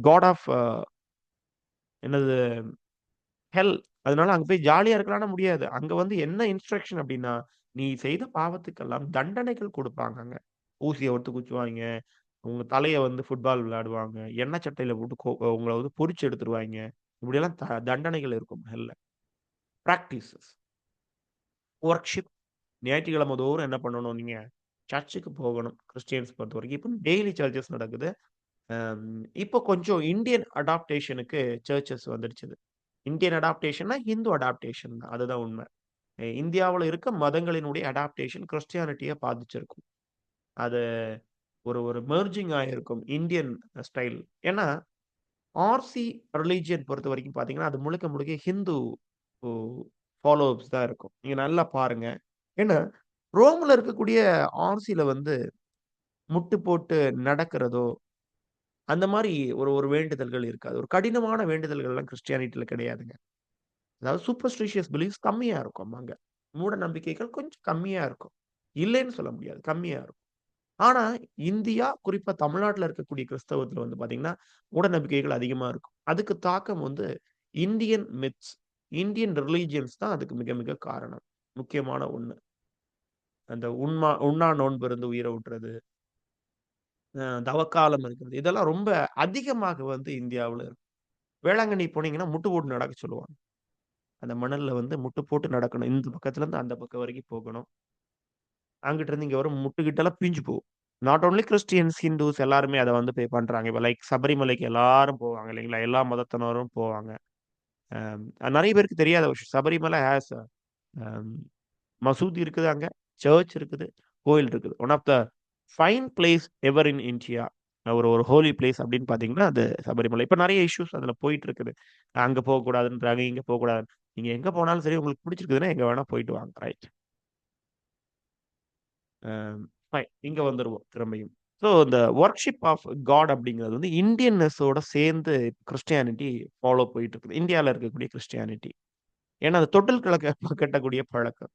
காட் ஆஃப் என்னது ஹெல். அதனால அங்க போய் ஜாலியா இருக்கலாம்னா முடியாது. அங்க வந்து என்ன இன்ஸ்ட்ரக்ஷன் அப்டின்னா, நீ செய்த பாவத்துக்கெல்லாம் தண்டனைகள் குடுப்பாங்க அங்க. ஊசிய எடுத்து குத்துவாய்ங்க. உங்க தலைய வந்து ஃபுட்பால் விளையாடுவாங்க. எண்ணெய் சட்டியில போட்டு உங்கள வந்து பொரிச்சு எடுத்துருவாய்ங்க. இப்படியெல்லாம் தண்டனைகள் இருக்கும் ஹெல்ல. பிராக்டிஸஸ். வொர்க்ஷிப் ஞாயிற்றுக்கிழமை தோறும் என்ன பண்ணணும் நீங்க? சர்ச்சுக்கு போகணும். கிறிஸ்டியன்ஸ் பொறுத்தவரைக்கும். இப்ப டெய்லி சர்ச்சஸ் நடக்குது. அம் இப்போ கொஞ்சம் இந்தியன் அடாப்டேஷனுக்கு சர்ச்சஸ் வந்துடுச்சு. இந்தியன் அடாப்டேஷன்னா ஹிந்து அடாப்டேஷன் தான். அதுதான் உண்ம. இந்தியாவுல இருக்க மதங்களினுடைய அடாப்டேஷன் கிறிஸ்டியானிட்டிய பாதிச்சிருக்கும். அது ஒரு ஒரு மெர்ஜிங் ஆயிருக்கும் இந்தியன் ஸ்டைல். ஏன்னா, ஆர்சி ரிலிஜியன் பொறுத்தவரைக்கும் பார்த்தீங்கன்னா, அது முழுக்க முழுக்க ஹிந்து ஒ ஃபாலோவர்ஸ் தான் இருக்கும். நீங்க நல்லா பாருங்க. ஏன்னா, ரோம்ல இருக்கக்கூடிய ஆர்சில வந்து முட்டு போட்டு நடக்கிறதோ, அந்த மாரி ஒரு ஒரு வேண்டுதல்கள் இருக்காது. ஒரு கடினமான வேண்டுதல்கள்லாம் கிறிஸ்டியானிட்டில கிடையாதுங்க. அதாவது சூப்பர்ஸ்டிஷியஸ் பிலீஃப்ஸ் கம்மியா இருக்கும் அங்க. மூட நம்பிக்கைகள் கொஞ்சம் கம்மியா இருக்கும். இல்லைன்னு சொல்ல முடியாது. கம்மியா இருக்கும். ஆனா, இந்தியா, குறிப்பா தமிழ்நாட்டுல இருக்கக்கூடிய கிறிஸ்தவத்துல வந்து பாத்தீங்கன்னா, மூட நம்பிக்கைகள் அதிகமா இருக்கும். அதுக்கு தாக்கம் வந்து இந்தியன் மித்ஸ், இந்தியன் ரிலிஜியன்ஸ் தான் அதுக்கு மிக மிக காரணம். முக்கியமான ஒண்ணு. அந்த உண்ணா நோன்பு இருந்து உயிர விட்டுறது, தவக்காலம் இருக்கிறது. இதெல்லாம் ரொம்ப அதிகமாக வந்து இந்தியாவுல இருக்கு. வேளாங்கண்ணி போனீங்கன்னா, முட்டு போட்டு நடக்க சொல்லுவாங்க. அந்த மணல்ல வந்து முட்டு போட்டு நடக்கணும். இந்த பக்கத்துல இருந்து அந்த பக்கம் வரைக்கும் போகணும். அங்கிட்டு இருந்து இங்க வரும் முட்டுக்கிட்டலாம் பிஞ்சு போகும். நாட் ஒன்லி கிறிஸ்டியன்ஸ், ஹிந்துஸ் எல்லாருமே அத வந்து பண்றாங்க. இப்ப லைக் சபரிமலைக்கு எல்லாரும் போவாங்க இல்லைங்களா? எல்லா மதத்தினரும் போவாங்க. நெறைய பேருக்கு தெரியாத விஷயம். சபரிமலை ஹேஸ் அம் மசூதி இருக்குது அங்க, சர்ச் இருக்குது, கோயில் இருக்குது. One of the fine place ever in India. ஒரு ஒரு ஹோலி பிளேஸ் அப்படின்னு பார்த்தீங்கன்னா, அது சபரிமலை. இப்ப நெறைய இஷ்யூஸ் அதுல போயிட்டு இருக்குது. அங்க போகக்கூடாதுன்றாங்க, இங்க போகக்கூடாது. நீங்க எங்க போனாலும் சரி, உங்களுக்கு பிடிச்சிருக்குதுன்னா எங்க வேணா போயிட்டு வாங்க. ரைட். A fine. இங்க வந்துருவோம் திரும்பியும். ஸோ இந்த வொர்ஷிப் ஆஃப் காட் அப்படிங்கிறது வந்து இந்தியன்னஸோட சேர்ந்து கிறிஸ்டியானிட்டி ஃபாலோ போயிட்டு இருக்குது. இந்தியால இருக்கக்கூடிய கிறிஸ்டியானிட்டி. ஏன்னா, அது தொட்டில் கட்டக்கூடிய பழக்கம்.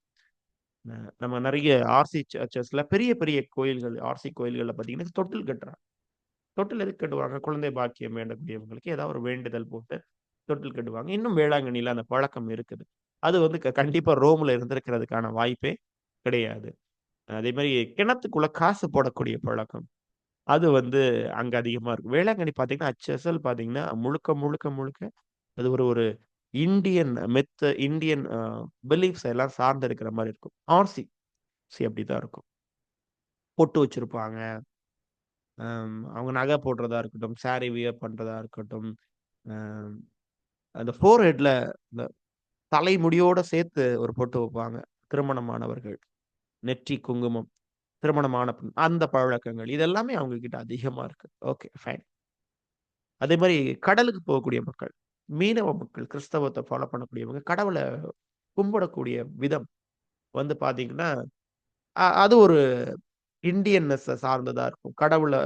அ நம்ம நெறைய ஆர்சி சர்ச்சஸ்ல பெரிய பெரிய கோயில்கள், ஆர்சி கோயில்கள்ல பார்த்தீங்கன்னா, தொட்டில் கட்டுறாங்க. தொட்டில் எதுக்கு கட்டுவாங்க? குழந்தை பாக்கியம் வேண்டக்கூடியவங்களுக்கு ஏதாவது ஒரு வேண்டுதல் போட்டு தொட்டில் கட்டுவாங்க. இன்னும் வேளாங்கண்ணியில அந்த பழக்கம் இருக்குது. அது வந்து கண்டிப்பா ரோம்ல இருந்திருக்கிறதுக்கான வாய்ப்பே கிடையாது. அதே மாரி கிணத்துக்குள்ள காசு போடக்கூடிய பழக்கம். அது வந்து அங்க அதிகமா இருக்கும். வேளாங்கண்ணி பார்த்தீங்கன்னா, அச்சசல் பார்த்தீங்கன்னா, முழுக்க, முழுக்க, முழுக்க அது ஒரு ஒரு இந்தியன் இந்தியன் பிலீஃப்ஸ் எல்லாம் சார்ந்து இருக்கிற மாரி இருக்கும். ஆர்சி அப்படித்தான் இருக்கும். பொட்டு வச்சிருப்பாங்க. அவங்க நகை போடுறதா இருக்கட்டும், சாரி வியர் பண்றதா இருக்கட்டும், அ அந்த ஃபோர் ஹெட்ல இந்த தலைமுடியோட சேர்த்து ஒரு பொட்டு வைப்பாங்க. திருமணமானவர்கள். நெற்றி குங்குமம். திருமணமான பெண். அந்த பழக்கங்கள். இது எல்லாமே அவங்க கிட்ட அதிகமா இருக்கு. Okay, fine. அதே மாரி கடலுக்கு போகக்கூடிய மக்கள். மீனவ மக்கள் கிறிஸ்தவத்த ஃபாலோ பண்ணக்கூடியவங்க, கடவுள கும்பிடக்கூடிய விதம் வந்து பார்த்தீங்கன்னா, அது ஒரு இண்டியன்னஸ சார்ந்ததா இருக்கும்.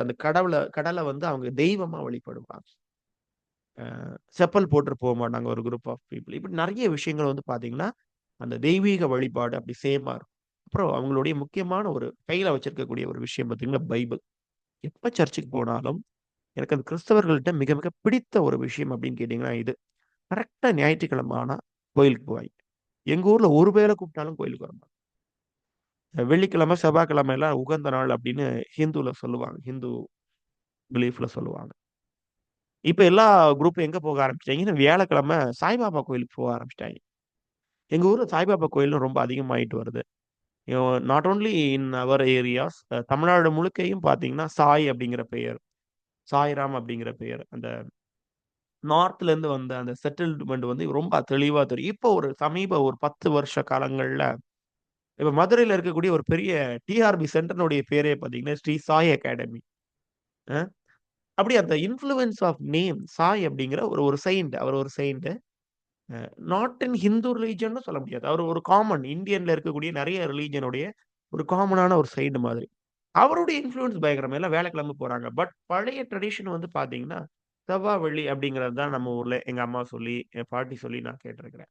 அந்த கடல வந்து அவங்க தெய்வமா வழிபடுவாங்க. அ செப்பல் போட்டு போமாட்டாங்க ஒரு குரூப் ஆஃப் பீப்பிள். இப்படி நெறைய விஷயங்கள் வந்து பார்த்தீங்கன்னா, அந்த தெய்வீக வழிபாடு அப்படி சேமா இருக்கும். அப்புறம் அவங்களுடைய முக்கியமான ஒரு கையில வச்சிருக்கக்கூடிய ஒரு விஷயம் பார்த்தீங்கன்னா, பைபிள். எப்ப சர்ச்சுக்கு போனாலும், எனக்கு அந்த கிறிஸ்தவர்கள்ட்ட மிக மிக பிடித்த ஒரு விஷயம் அப்படின்னு கேட்டீங்கன்னா இது. கரெக்ட்டா ஞாயிற்றுக்கிழம ஆனா கோயிலுக்கு போவாய்ங்க. எங்க ஊர்ல ஒரு வேள கூப்பிட்டாலும் கோயிலுக்கு வரமாட்டாங்க. வெள்ளிக்கிழமை, செவ்வாய்க்கிழமை எல்லாம் உகந்த நாள் அப்படின்னு ஹிந்துல சொல்லுவாங்க. ஹிந்து பிலீஃப்ல சொல்லுவாங்க. இப்ப எல்லா குரூப்பும் எங்க போக ஆரம்பிச்சுட்டாங்கன்னா, வியாழக்கிழமை சாய்பாபா கோயிலுக்கு போக ஆரம்பிச்சுட்டாய்ங்க. எங்க ஊர்ல சாய்பாபா கோயிலும் ரொம்ப அதிகமாயிட்டு வருது. Not only in our areas, Tamil Nadu முழுக்கையும் பார்த்தீங்கன்னா, சாய் அப்படிங்கிற பெயர், சாய்ராம் அப்படிங்கிற பெயர். அந்த நார்த்ல இருந்து வந்த அந்த செட்டில்மெண்ட் வந்து ரொம்ப தெளிவா தெரியும். இப்போ ஒரு 10 வருஷ காலங்கள்ல, இப்ப மதுரையில இருக்கக்கூடிய ஒரு பெரிய டிஆர்பி சென்டர்னுடைய பேரே பார்த்தீங்கன்னா, ஸ்ரீ சாய் அகாடமி. அ அப்படி அந்த இன்ஃப்ளூயன்ஸ் ஆஃப் நேம் சாய் அப்படிங்கிற ஒரு ஒரு செயிண்ட். அவர் ஒரு செயிண்ட். நாட் இன் ஹிந்து ரிலிஜியன்னு சொல்ல முடியாது. அவர் ஒரு காமன் இந்தியன்ல இருக்கக்கூடிய நெறைய ரிலிஜியனுடைய ஒரு காமனான ஒரு செயிண்ட் மாதிரி. அவருடைய இன்ஃப்ளூயன்ஸ் பயங்கரம். எல்லாம் வியாழக்கிழமை போறாங்க. பட் பழைய ட்ரடிஷன் வந்து பார்த்தீங்கன்னா, செவ்வா, வெள்ளி அப்படிங்கிறது தான் நம்ம ஊர்ல எங்க அம்மா சொல்லி, என் பாட்டி சொல்லி நான் கேட்டுருக்கிறேன்.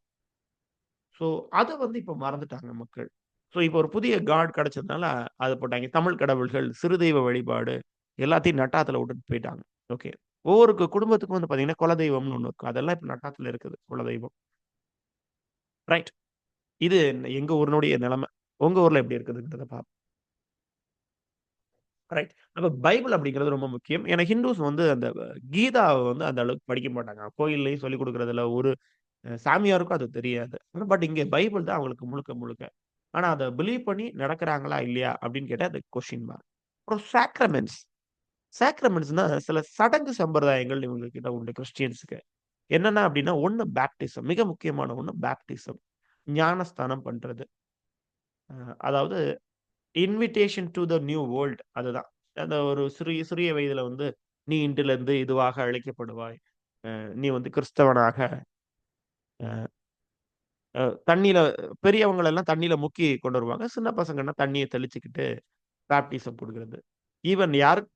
ஸோ அத வந்து இப்ப மறந்துட்டாங்க மக்கள். ஸோ இப்போ ஒரு புதிய காட் கிடைச்சதுனால அத போட்டாங்க. தமிழ் கடவுள்கள், சிறுதெய்வ வழிபாடு எல்லாத்தையும் நட்டாத்துல விட்டுட்டு போயிட்டாங்க. ஓகே. ஒவ்வொரு குடும்பத்துக்கும் வந்து பார்த்தீங்கன்னா, குலதெய்வம்னு ஒண்ணு இருக்கும். அதெல்லாம் இப்ப நட்டாத்துல இருக்குது. குலதெய்வம். ரைட். இது எங்க ஊரினுடைய நிலைமை. உங்க ஊர்ல எப்படி இருக்குதுன்றத ரைட். அப்ப பைபிள் அப்படிங்கிறது ரொம்ப முக்கியம். ஏன்னா ஹிந்துஸ் வந்து அந்த கீதாவ வந்து அந்த அளவுக்கு படிக்க மாட்டாங்க. கோயில்லயும் சொல்லிக் குடுக்குறதில்ல. ஒரு சாமியாருக்கும் அது தெரியாது. பட் இங்க பைபிள் தான் அவங்களுக்கு முழுக்க முழுக்க. ஆனா அத பிலீவ் பண்ணி நடக்கிறாங்களா? இல்லையா? அப்படின்னு கேட்டா அது கொஸ்டின் மார்க். அப்புறம் சாக்ரமென்ட்ஸ். சாக்ரமென்ட்ஸ்னா சில சடங்கு சம்பிரதாயங்கள் இவங்க கிட்ட உண்டு கிறிஸ்டியன்ஸ்க்கு. என்னென்ன அப்படின்னா, ஒண்ணு பேப்டிசம். மிக முக்கியமான ஒண்ணு பேப்டிசம். ஞானஸ்தானம் பண்றது. அதாவது invitation to the new world அதுதான். அந்த ஒரு சிறிய சிறிய வயதில வந்து, "நீ இன்றிலிருந்து இதுவாக அழைக்கப்படுவாய். நீ வந்து கிறிஸ்தவனாக" அ அ தண்ணீல பெரியவங்கள எல்லாம் தண்ணீல முக்கி கொண்டு வருவாங்க. சின்ன பசங்கன்னா தண்ணீய தெளிச்சுக்கிட்டு பேப்டிசம் குடுக்குறது. ஈவன் யாருக்கு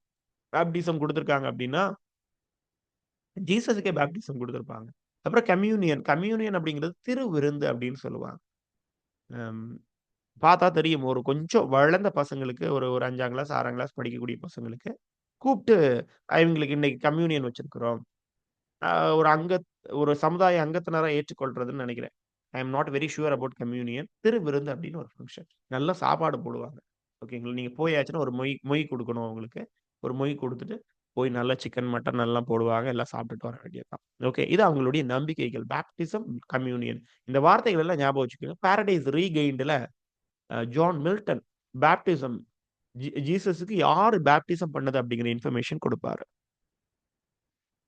பேப்டிசம் குடுத்துருக்காங்க அப்டின்னா, ஜீசஸுக்கே பேப்டிசம் குடுத்துருப்பாங்க. அப்புறம் கம்யூனியன். கம்யூனியன் அப்படிங்கிறது திருவிருந்து அப்படின்னு சொல்லுவாங்க. அம் பார்த்தா தெரியும். ஒரு கொஞ்சம் வளர்ந்த பசங்களுக்கு ஒரு 5ஆம் கிளாஸ், 6ஆம் கிளாஸ் படிக்கக்கூடிய பசங்களுக்கு கூப்ட்டு, இவங்களுக்கு இன்னைக்கு கம்யூனியன் வச்சிருக்கிறோம். அ ஒரு அங்க ஒரு சமுதாய அங்கத்தினரா ஏற்றுக்கொள்றதுன்னு நெனைக்கிறேன். I am not very sure about communion. திருவிருந்து அப்படின்னு ஒரு ஃபங்ஷன். நல்ல சாப்பாடு போடுவாங்க. ஓகேங்களா. நீங்க போயாச்சுன்னா ஒரு மொய் மொய் குடுக்கணும் அவங்களுக்கு. ஒரு மொய் குடுத்துட்டு, போய் நல்லா சிக்கன், மட்டன் எல்லாம் போடுவாங்க. எல்லாம் சாப்பிட்டுட்டு வர வேண்டியது தான். ஓகே. இது அவங்களுடைய நம்பிக்கைகள். Baptism, communion. இந்த வார்த்தைகள் எல்லாம் ஞாபகம் வச்சுக்கோங்க. பாரடைஸ் ரீகெயின்டுல ஜான் மில்டன் பேப்டிசம் ஜீசஸுக்கு யாரு பேப்டிசம் பண்ணது அப்படிங்கிற இன்ஃபர்மேஷன் குடுப்பாரு.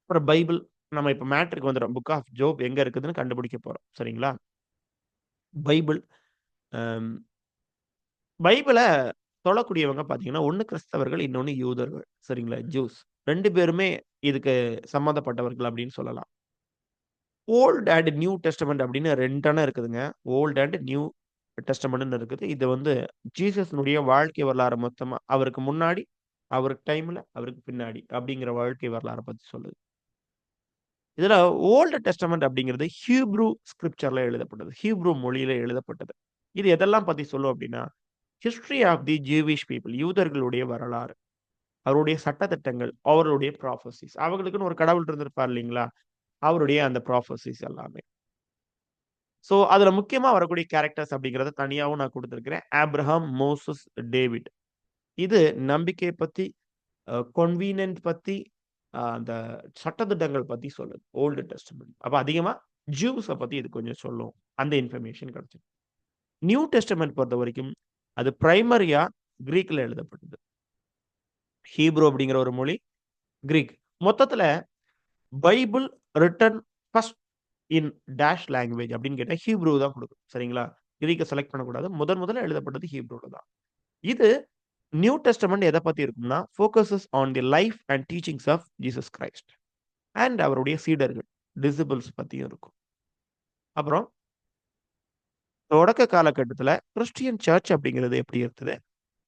அப்புறம் பைபிள். நம்ம இப்ப மேட்ருக்கு வந்துரும். புக் ஆஃப் ஜோப் எங்க இருக்குதுன்னு கண்டுபிடிக்க போறோம். சரிங்களா? பைபிள். அம் பைபிள தொழக்கூடியவங்க பார்த்தீங்கன்னா, ஒண்ணு கிறிஸ்தவர்கள், இன்னொன்னு யூதர்கள். சரிங்களா? ஜூஸ். 2 பேருமே இதுக்கு சம்மந்தப்பட்டவர்கள் அப்படின்னு சொல்லலாம். ஓல்ட் அண்ட் நியூ டெஸ்டமெண்ட் அப்படின்னு 2 இருக்குதுங்க. ஓல்ட் அண்ட் நியூ டெஸ்டமெண்ட்ன்னு இருக்குது. இது வந்து ஜீசஸ்னுடைய வாழ்க்கை வரலாறு மொத்தமா அவருக்கு முன்னாடி, அவருக்கு டைம்ல, அவருக்கு பின்னாடி அப்படிங்கிற வாழ்க்கை வரலாற பத்தி சொல்லுது. இதுல ஓல்டு டெஸ்டமெண்ட் அப்படிங்கிறது ஹீப்ரூ ஸ்கிரிப்சர்ல எழுதப்பட்டது. ஹீப்ரூ மொழியில எழுதப்பட்டது. இது எதெல்லாம் பத்தி சொல்லும் அப்படின்னா, history of the Jewish people யூதர்களுடைய வரலாறு, அவருடைய சட்டதிட்டங்கள், அவர்களுடைய ப்ராபஸிஸ். அவங்களுக்குன்னு ஒரு கடவுள் இருந்திருப்பார் இல்லைங்களா? அவருடைய அந்த ப்ராபஸிஸ் எல்லாமே. சோ, அதுல முக்கியமா வரக்கூடிய கேரக்டர்ஸ் அப்படிங்கிறத தனியாவும் நான் குடுத்திருக்கிறேன். Abraham, Moses, David. இது நம்பிக்கை பத்தி, கன்வீனியன்ட் பத்தி, அந்த சட்டதிட்டங்கள் பத்தி சொல்லுது. Old testament. அப்ப அதிகமா ஜூஸ பத்தி இது கொஞ்சம் சொல்லும். அந்த இன்ஃபர்மேஷன் கிடைச்சது. நியூ டெஸ்டமெண்ட் பொறுத்தவரைக்கும், அது பிரைமரியா கிரீக்ல எழுதப்பட்டது. ஹீப்ரு அப்படிங்கிற ஒரு மொழி, கிரீக். மொத்தத்துல Bible written first in dash language அப்படின்னு கேட்டா ஹீப்ரு தான் குடுக்கும். சரிங்களா? கிரீக்க செலக்ட் பண்ணக்கூடாது. முதல்ல எழுதப்பட்டது ஹீப்ருல தான். இது நியூ டெஸ்டமெண்ட் எத பத்தி இருக்கும்னா, focuses on the life and teachings of Jesus Christ and அவருடைய சீடர்கள், டிசிபிள்ஸ் பத்தியும் இருக்கும். அப்புறம் தொடக்க காலகட்டத்துல கிறிஸ்டியன் சர்ச் அப்படிங்கிறது எப்படி இருந்தது?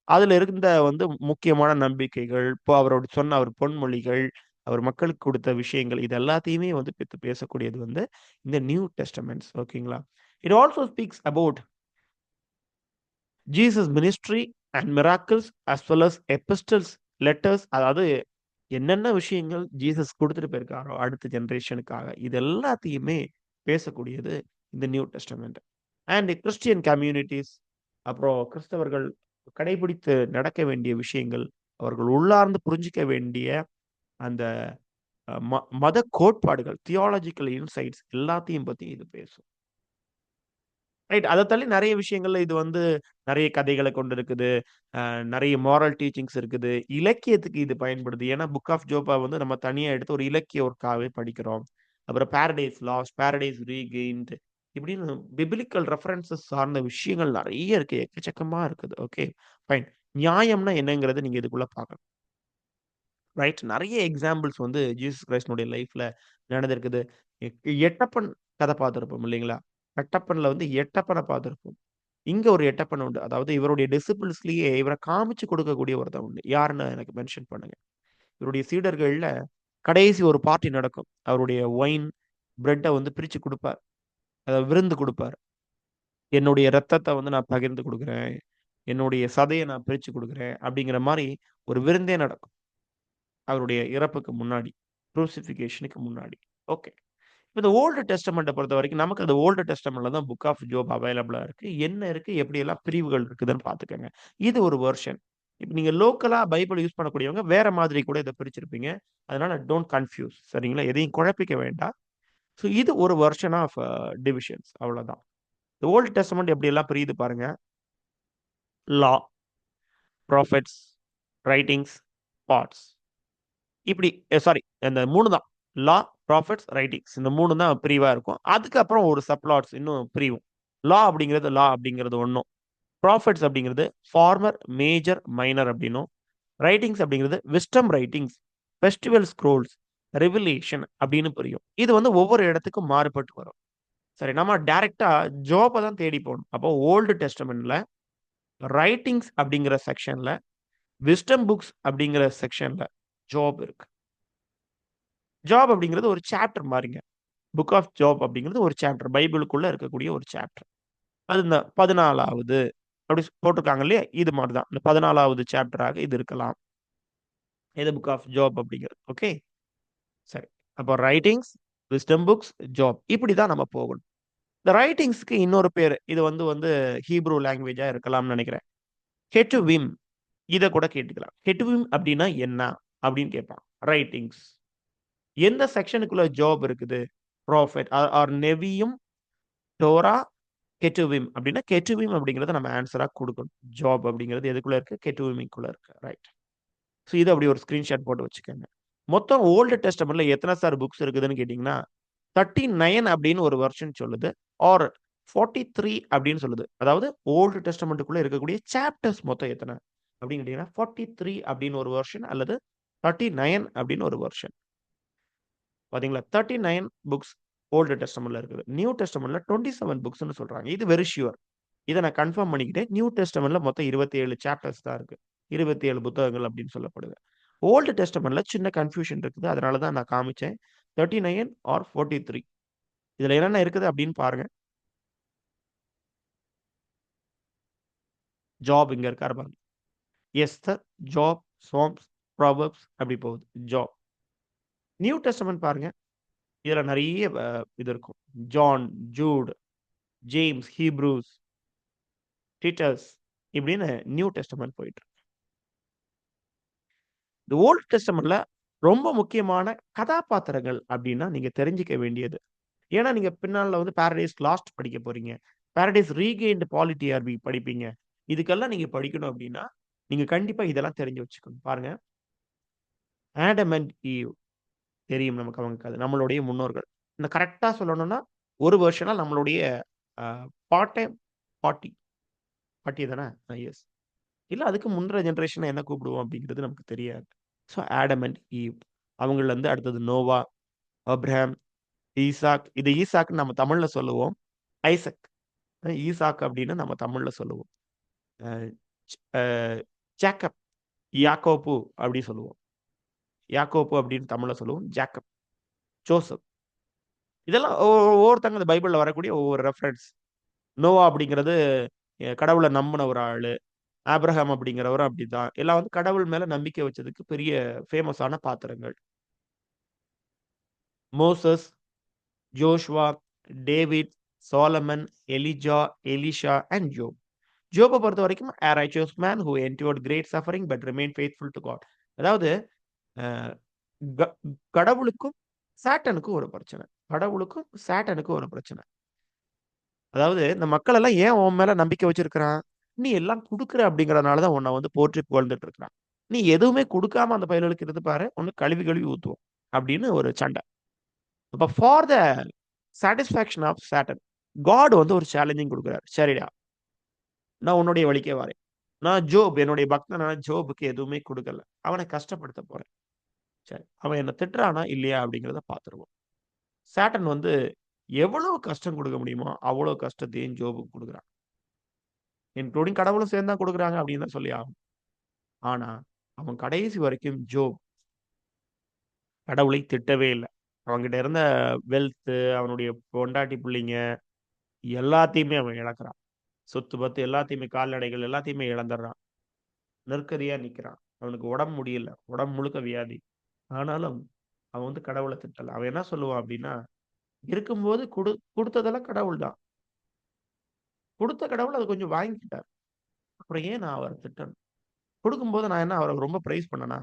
அதுல இருந்த வந்து முக்கியமான நம்பிக்கைகள், இப்போ அவரோட சொன்ன அவர் பொன்மொழிகள், அவர் மக்களுக்கு குடுத்த விஷயங்கள், இது எல்லாத்தையுமே வந்து பேசக்கூடியது வந்து இந்த நியூ டெஸ்டமெண்ட்ஸ் ஓகேங்களா? It also speaks about Jesus ministry and miracles as well as epistles, letters அதாவது என்னென்ன விஷயங்கள் ஜீசஸ் குடுத்துட்டு போயிருக்காரோ அடுத்த ஜெனரேஷனுக்காக, இது எல்லாத்தையுமே பேசக்கூடியது இந்த new testament. And Christian communities அப்புறம் கிறிஸ்தவர்கள் கடைபிடித்து நடக்க வேண்டிய விஷயங்கள், அவர்கள் உள்ளார்ந்து புரிஞ்சுக்க வேண்டிய அந்த மத கோட்பாடுகள், தியாலஜிக்கல் இன்சைட்ஸ் எல்லாத்தையும் பத்தி இது பேசும். ரைட். அத தள்ளி நெறைய விஷயங்கள்ல இது வந்து நெறைய கதைகள கொண்டு இருக்குது. நெறைய மாரல் டீச்சிங்ஸ் இருக்குது. இலக்கியத்துக்கு இது பயன்படுது. ஏன்னா, புக் ஆஃப் ஜோப்ப வந்து நம்ம தனியா எடுத்து ஒரு இலக்கிய ஒர்க்காவே படிக்கிறோம். அப்புறம் பாரடைஸ் லாஸ்ட், பாரடைஸ் ரீகெயின்ட் இப்படின்னு பிப்ளிக்கல் ரெஃபரன்ஸஸ் சார்ந்த விஷயங்கள் நெறைய இருக்கு. எக்கச்சக்கமா இருக்குது. Okay, fine. நியாயம்னா என்னங்கிறத நீங்க இதுக்குள்ள பார்க்கணும். ரைட். நெறைய எக்ஸாம்பிள்ஸ் வந்து ஜீசஸ் கிரைஸ்ட்னுடைய லைஃப்ல நடந்திருக்குது. எட்டப்பன் கத பார்த்திருப்போம் இல்லைங்களா? கட்டப்பன்ல வந்து எட்டப்பன பார்த்திருப்போம். இங்க ஒரு எட்டப்பன் உண்டு. அதாவது இவருடைய டிசிபிள்ஸ்லயே இவர காமிச்சு கொடுக்கக்கூடிய ஒருத்தன் உண்டு. யாருன்னு எனக்கு மென்ஷன் பண்ணுங்க. இவருடைய சீடர்கள்ல கடைசி ஒரு பார்ட்டி நடக்கும். அவருடைய ஒயின், பிரெட்ட வந்து பிரிச்சு குடுப்பார். விருந்து குடுப்பார். என்னுடைய ரத்தத்த வந்து நான் பகிர்ந்து குடுக்குறேன். என்னுடைய சதைய நான் பிரிச்சு குடுக்குறேன். அப்படிங்கிற மாரி ஒரு விருந்தே நடக்கும். அவருடைய இறப்புக்கு முன்னாடி. குரூசிஃபிகேஷனுக்கு முன்னாடி. ஓகே. இப்ப இந்த ஓல்டு டெஸ்டமெண்ட்ட பொறுத்தவரைக்கும், நமக்கு அந்த ஓல்டு டெஸ்டமெண்ட்ல தான் புக் ஆஃப் ஜோப் அவைலபிளா இருக்கு. என்ன இருக்கு? எப்படியெல்லாம் பிரிவுகள் இருக்குதுன்னு பார்த்துக்கங்க. இது ஒரு வெர்ஷன். இப்ப நீங்க லோக்கலா பைபிள் யூஸ் பண்ணக்கூடியவங்க வேற மாதிரி கூட இத பிரிச்சிருப்பீங்க. அதனால டோன்ட் கன்ஃப்யூஸ். சரிங்களா? எதையும் குழப்பிக்க வேண்டாம். ஸோ இது ஒரு வெர்ஷன் ஆஃப் டிவிஷன்ஸ் அவ்வளோதான். ஓல்டு டெஸ்டமெண்ட் எப்படியெல்லாம் பிரியுது பாருங்க. லா, புராஃபிட்ஸ், ரைட்டிங்ஸ், பார்ட்ஸ். இப்படி சாரி இந்த 3 தான். லா, புராஃபிட்ஸ், ரைட்டிங்ஸ் இந்த 3 தான் பிரிவா இருக்கும். அதுக்கப்புறம் ஒரு சப்ளாட்ஸ் இன்னும் பிரியும். லா அப்படிங்கிறது ஒண்ணும். புராஃபிட்ஸ் அப்படிங்கிறது ஃபார்மர், மேஜர், மைனர் அப்படின்னும். ரைட்டிங்ஸ் அப்படிங்கிறது விஸ்டம் ரைட்டிங்ஸ், ஃபெஸ்டிவல் ஸ்க்ரோல்ஸ், ரெவெலேஷன் அப்படின்னு பிரியும். இது வந்து ஒவ்வொரு இடத்துக்கும் மாறுபட்டு வரும். சரி, நம்ம டைரக்ட்டா ஜோப தான் தேடி போணும். அப்போ ஓல்டு டெஸ்டமென்ட்ல ரைட்டிங்ஸ் அப்படிங்கிற செக்ஷன்ல, விஸ்டம் புக்ஸ் அப்படிங்கிற செக்ஷன்ல ஜாப் இருக்கு. ஜாப் அப்படிங்கிறது ஒரு சாப்டர் மாரிங்க. புக் ஆஃப் ஜாப் அப்படிங்கிறது ஒரு சாப்டர். பைபிளுக்குள்ள இருக்கக்கூடிய ஒரு சாப்டர். அது இந்த 14வது அப்படி போட்டிருக்காங்க இல்லையா? இது மாரி தான். இந்த 14வது சாப்டராக இது இருக்கலாம். இது புக் ஆஃப் ஜாப் அப்படிங்கிறது. ஓகே. சரி. அப்போ ரைட்டிங்ஸ், விஸ்டம் புக்ஸ், ஜாப் இப்படி தான் நம்ம போகணும். இந்த ரைட்டிங்ஸ்க்கு இன்னொரு பேரு. இது வந்து வந்து ஹீப்ரூ லாங்குவேஜா இருக்கலாம்னு நெனைக்கிறேன். கெட்டுவிம் இத கூட கேட்டுக்கலாம். கெட்டுவிம் அப்படின்னா என்ன? அப்படின்னு கேட்பான். ரைட்டிங்ஸ். எந்த செக்ஷனுக்குள்ள ஜாப் இருக்குது? ப்ராஃபிட் ஆர் நெவியும், டோரா, கெட்டுவிம் அப்படின்னா, கெட்டுவிம் அப்படிங்கிறத நம்ம ஆன்ஸரா குடுக்கணும். ஜாப் அப்படிங்கிறது எதுக்குள்ள இருக்கு? கெட்டுவிமிக்குள்ள இருக்கு. ரைட். ஸோ இத அப்படி ஒரு ஸ்கிரீன்ஷாட் போட்டு வச்சுக்கங்க. மொத்தம் ஓல்டு டெஸ்டமென்ட்ல எத்தன சார் புக்ஸ் இருக்குதுன்னு கேட்டீங்கன்னா, 39 அப்படின்னு ஒரு வெர்ஷன் சொல்லுது. ஆர் 43 அப்படின்னு சொல்லுது. அதாவது ஓல்டு டெஸ்டமென்ட்க்குள்ள இருக்கக்கூடிய சாப்டர்ஸ் மொத்தம் எத்தன? அப்படின்னு கேட்டீங்கன்னா, 43 அப்படின்னு ஒரு வெர்ஷன் அல்லது 39 அப்படின்னு ஒரு வெர்ஷன். பாத்தீங்களா? 39 புக்ஸ் ஓல்டு டெஸ்டமென்ட்ல இருக்குது. நியூ டெஸ்டமென்ட்ல 27 புக்ஸ்ன்னு சொல்றாங்க. இது வெரி ஷூர். இத நான் கன்ஃபார்ம் பண்ணிக்கிட்டேன். நியூ டெஸ்டமென்ட்ல மொத்தம் 27 சாப்டர்ஸ் தான் இருக்கு. 27 புத்தகங்கள் அப்படின்னு சொல்லப்படுது. ஓல்டு டெஸ்டமென்ட்ல சின்ன கன்ஃப்யூஷன் இருக்குது. அதனால தான் நான் காமிச்சேன். 39 ஆர் 43. இதுல என்னென்ன இருக்குது அப்படின்னு பாருங்க. ஜாப் இங்க இருக்காரு பாருங்க. எஸ்தர், ஜாப், சாம்ஸ், ப்ராவெர்ப்ஸ் அப்படி போகுது. ஜாப். நியூ டெஸ்டமென்ட் பாருங்க. இதுல நெறைய இது இருக்கும். John, Jude, James, Hebrews, Titus இப்படின்னு நியூ டெஸ்டமென்ட் போயிட்டு இருக்கு. இந்த ஓல்ட் டெஸ்டமென்ட்ல ரொம்ப முக்கியமான கதாபாத்திரங்கள் அப்படின்னா நீங்க தெரிஞ்சுக்க வேண்டியது. ஏன்னா நீங்க பின்னால வந்து பாரடைஸ் லாஸ்ட் படிக்க போறீங்க. பாரடைஸ் ரீகெயின்ட் பாலிடிஆர்பி படிப்பீங்க. இதுக்கெல்லாம் நீங்க படிக்கணும் அப்படின்னா, நீங்க கண்டிப்பா இதெல்லாம் தெரிஞ்சு வச்சுக்கணும். பாருங்க. ஆடம் அண்ட் ஈவ் தெரியும் நமக்கு அவங்க கதை. நம்மளுடைய முன்னோர்கள். இந்த கரெக்ட்டா சொல்லணும்னா, ஒரு வெர்ஷனா நம்மளுடைய அ பாட்டன், பாட்டி. பாட்டி தானே? எஸ். இல்ல அதுக்கு முந்தின ஜெனரேஷன என்ன கூப்பிடுவோம் அப்படிங்கிறது நமக்கு தெரியாது. So Adam and Eve. அவங்கள்லருந்து அடுத்தது நோவா, ஆபிரகாம், ஈசாக். இது ஈசாக்ன்னு நம்ம தமிழ்ல சொல்லுவோம். ஐசக். ஈசாக் அப்படின்னு நம்ம தமிழ்ல சொல்லுவோம். அ ச் அ ஜேக்கப், யாக்கோப்பு அப்படி சொல்லுவோம். யாக்கோப்பு அப்படின்னு தமிழ்ல சொல்லுவோம். Jacob, Joseph. இதெல்லாம் ஒவ்வொருத்தங்க இந்த பைபிள்ல வரக்கூடிய ஒவ்வொரு ரெஃபரன்ஸ். நோவா அப்படிங்கிறது கடவுள நம்புன ஒரு ஆளு. ஆபிரகாம் அப்படிங்கிறவரும் அப்படித்தான். எல்லாம் வந்து கடவுள் மேல நம்பிக்கை வச்சதுக்கு பெரிய ஃபேமஸான பாத்திரங்கள். Moses, Joshua, David, Solomon, Elijah, Elisha and Job. ஜோப்ப பொறுத்தவரைக்கும் "a righteous man who endured great suffering but remained faithful to God." அதாவது அ க கடவுளுக்கும் சாட்டனுக்கும் ஒரு பிரச்சனை. கடவுளுக்கும் சாட்டனுக்கும் ஒரு பிரச்சனை. அதாவது இந்த மக்கள் எல்லாம் ஏன் உன் மேல நம்பிக்கை வச்சிருக்கிறான்? நீ எல்லாம் குடுக்குற அப்படிங்கிறனால தான் உன்னை வந்து போற்றி புகழ்ந்துட்டு இருக்கிறான். நீ எதுவுமே குடுக்காம அந்த பயலுகளுக்கு இருந்து பாரு, உன்னை கழுவி கழுவி ஊத்துவோம். அப்படின்னு ஒரு சண்டை. அப்ப for the satisfaction of Satan, God வந்து ஒரு சேலஞ்சிங் குடுக்குறாரு. சரிடா, நான் உன்னுடைய வழிக்கே வரேன். நான் ஜோப் என்னுடைய பக்தனான ஜோபுக்கு எதுவுமே குடுக்கல. அவன கஷ்டப்படுத்த போறேன். சரி. அவன் என்ன திட்டுறானா, இல்லையா அப்படிங்கிறத பார்த்துருவோம். சாட்டன் வந்து எவ்வளவு கஷ்டம் குடுக்க முடியுமோ, அவ்வளவு கஷ்டத்தையும் ஜோபுக்கு குடுக்குறான். இன்க்ளூடிங் கடவுளும் சேர்ந்து தான் குடுக்குறாங்க அப்படின்னு தான் சொல்லி ஆகணும். ஆனா, அவன் கடைசி வரைக்கும் ஜோப் கடவுளை திட்டவே இல்ல. அவன்கிட்ட இருந்த வெல்த்து, அவனுடைய பொண்டாட்டி புள்ளைங்க எல்லாத்தையுமே அவன் இழக்கிறான். சொத்து பத்து எல்லாத்தையுமே, கால்நடைகள் எல்லாத்தையுமே இழந்துடுறான். நெருக்கடியா நிக்கிறான். அவனுக்கு உடம்பு முடியல. உடம்பு முழுக்க வியாதி. ஆனாலும் அவன் வந்து கடவுள திட்டல. அவன் என்ன சொல்லுவான் அப்படின்னா, இருக்கும்போது குடுத்ததெல்லாம் கடவுள் தான். குடுத்த கடவுள் அத கொஞ்சம் வாங்கிக்கிட்டார். அப்புறம் ஏன் நான் அவர திட்டணும்? குடுக்கும்போது நான் என்ன அவர ரொம்ப பிரைஸ் பண்ணனா?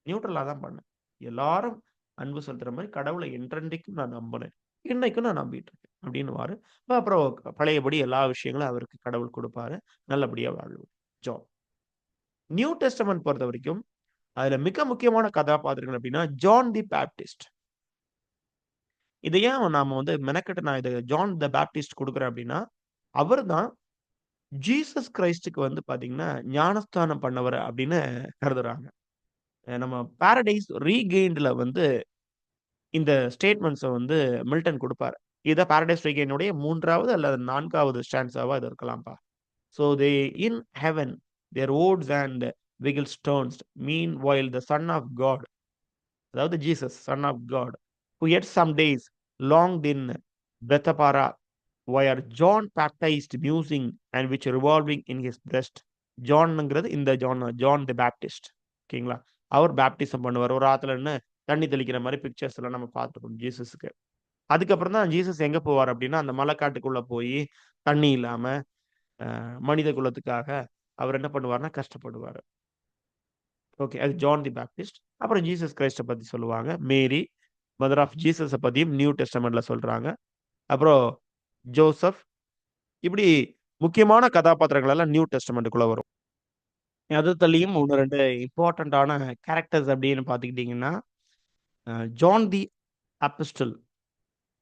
நியூட்ரலா தான் பண்ணேன். எல்லாரும் அன்பு செலுத்துற மாரி கடவுள என்றென்றைக்கும் நான் நம்புனேன். இன்னைக்கும் நான் நம்பிட்டு இருக்கேன். அப்டின்னுவாரு. அப்புறம் பழையபடி எல்லா விஷயங்களும் அவருக்கு கடவுள் குடுப்பாரு. நல்லபடியா வாழ்வாரு. ஜான். நியூ டெஸ்டமென்ட் பொறுத்தவரைக்கும், அதுல மிக முக்கியமான கதாபாத்திரங்கள் அப்டின்னா, ஜான் தி பாப்டிஸ்ட். இத ஏன் நாம வந்து மெனக்கெட்டு நான் இத ஜான் த பாப்டிஸ்ட் குடுக்குறேன் அப்டின்னா, அவர் தான் ஜீசஸ் கிறிஸ்ட்க்கு வந்து பாத்தீங்கன்னா, ஞானஸ்தானம் பண்ணவர் அப்டின்னு கருதுறாங்க. நம்ம பாரடைஸ் ரீகெயின்ட்ல வந்து இந்த ஸ்டேட்மெண்ட்ஸ வந்து மில்டன் குடுப்பாரு. இத பாரடைஸ் ரீகெயினுடைய 3வது அல்லது 4வது ஸ்டான்ஸாவா இது இருக்கலாம்ப்பா. "So they in heaven their words and wiggle stones meanwhile the Son of God," அதாவது Jesus Son of God, "who yet some days longed in Bethabara where John baptized musing and which revolving in his breast." ஜான்ங்கிறது இந்த John the Baptist. ஓகேங்களா? அவர் baptism பண்ணுவாரு. ஒரு ஆத்துல நின்னு தண்ணி தெளிக்கிற மாரி pictures எல்லாம் நம்ம பார்த்துருக்கோம் ஜீசஸ்க்கு. அதுக்கப்புறம் தான் ஜீசஸ் எங்க போவாரு அப்டின்னா, அந்த மலைக்காட்டுக்குள்ள போயி, தண்ணி இல்லாம, மனித குலத்துக்காக அவர் என்ன பண்ணுவாருன்னா, கஷ்டப்படுவாரு. ஓகே. அது ஜான் தி பாப்டிஸ்ட். அப்புறம் ஜீசஸ் கிரைஸ்ட்ட பத்தி சொல்லுவாங்க. மேரி, மதர் ஆஃப் ஜீசஸ பத்தியும் நியூ டெஸ்டமென்ட்ல சொல்றாங்க. அப்புறம் ஜோசப், இப்டி முக்கியமான கதாபாத்திரங்கள் எல்லாம் நியூ டெஸ்டமென்ட்க்குள்ள வரும். அது தள்ளியும் 1, 2 இம்பார்ட்டன்ட்டான கேரக்டர்ஸ் அப்டின்னு பார்த்துக்கிட்டீங்கன்னா, ஜான் தி அபிஸ்டல்,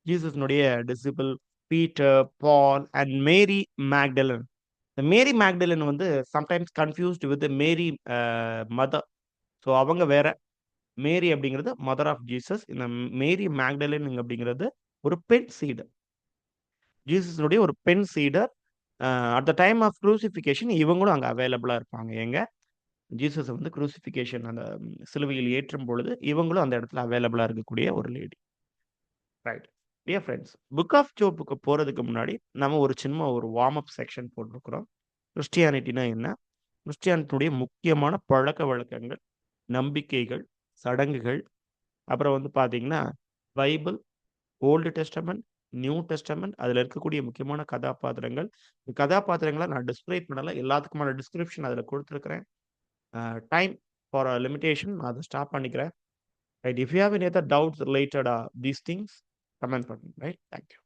ஜீசஸ்னுடைய disciple, Peter, Paul and Mary Magdalene. இந்த மேரி மேக்டலின் வந்து sometimes confused with Mary mother. So அவங்க வேற. மேரி அப்படிங்கிறது மதர் ஆஃப் ஜீசஸ். இந்த மேரி மேக்டலின் அப்படிங்கிறது ஒரு பெண் சீடர். ஜீசஸுடைய ஒரு பெண் சீடர். At the time of crucifixion இவங்களும் அங்க அவைலபிளா இருப்பாங்க. எங்க? ஜீசஸ வந்து குரூசிஃபிகேஷன் அந்த சிலுவையில் ஏற்றும் பொழுது, இவங்களும் அந்த இடத்துல அவைலபிளா இருக்கக்கூடிய ஒரு lady. Right. Dear friends, book of ஜோப்க்கு போறதுக்கு முன்னாடி, நம்ம ஒரு சின்ன ஒரு வார்ம் அப் செக்ஷன் போட்டிருக்கிறோம். கிறிஸ்டியானிட்டினா என்ன? கிறிஸ்டியானிட்டியுடைய முக்கியமான பழக்கவழக்கங்கள், நம்பிக்கைகள், சடங்குகள், அப்புறம் வந்து பார்த்தீங்கன்னா, Bible, old testament, new testament அதுல இருக்கக்கூடிய முக்கியமான கதாபாத்திரங்கள். இந்த கதாபாத்திரங்கள நான் டிஸ்கிரைப் பண்ணல. எல்லாத்துக்குமான டிஸ்கிரிப்ஷன் அதுல குடுத்துருக்கிறேன். டைம் ஃபார் லிமிட்டேஷன் நான் அத ஸ்டாப் பண்ணிக்கிறேன். Right. If you have any other doubts related these things comment பண்ணுங்க. ரைட். Thank you.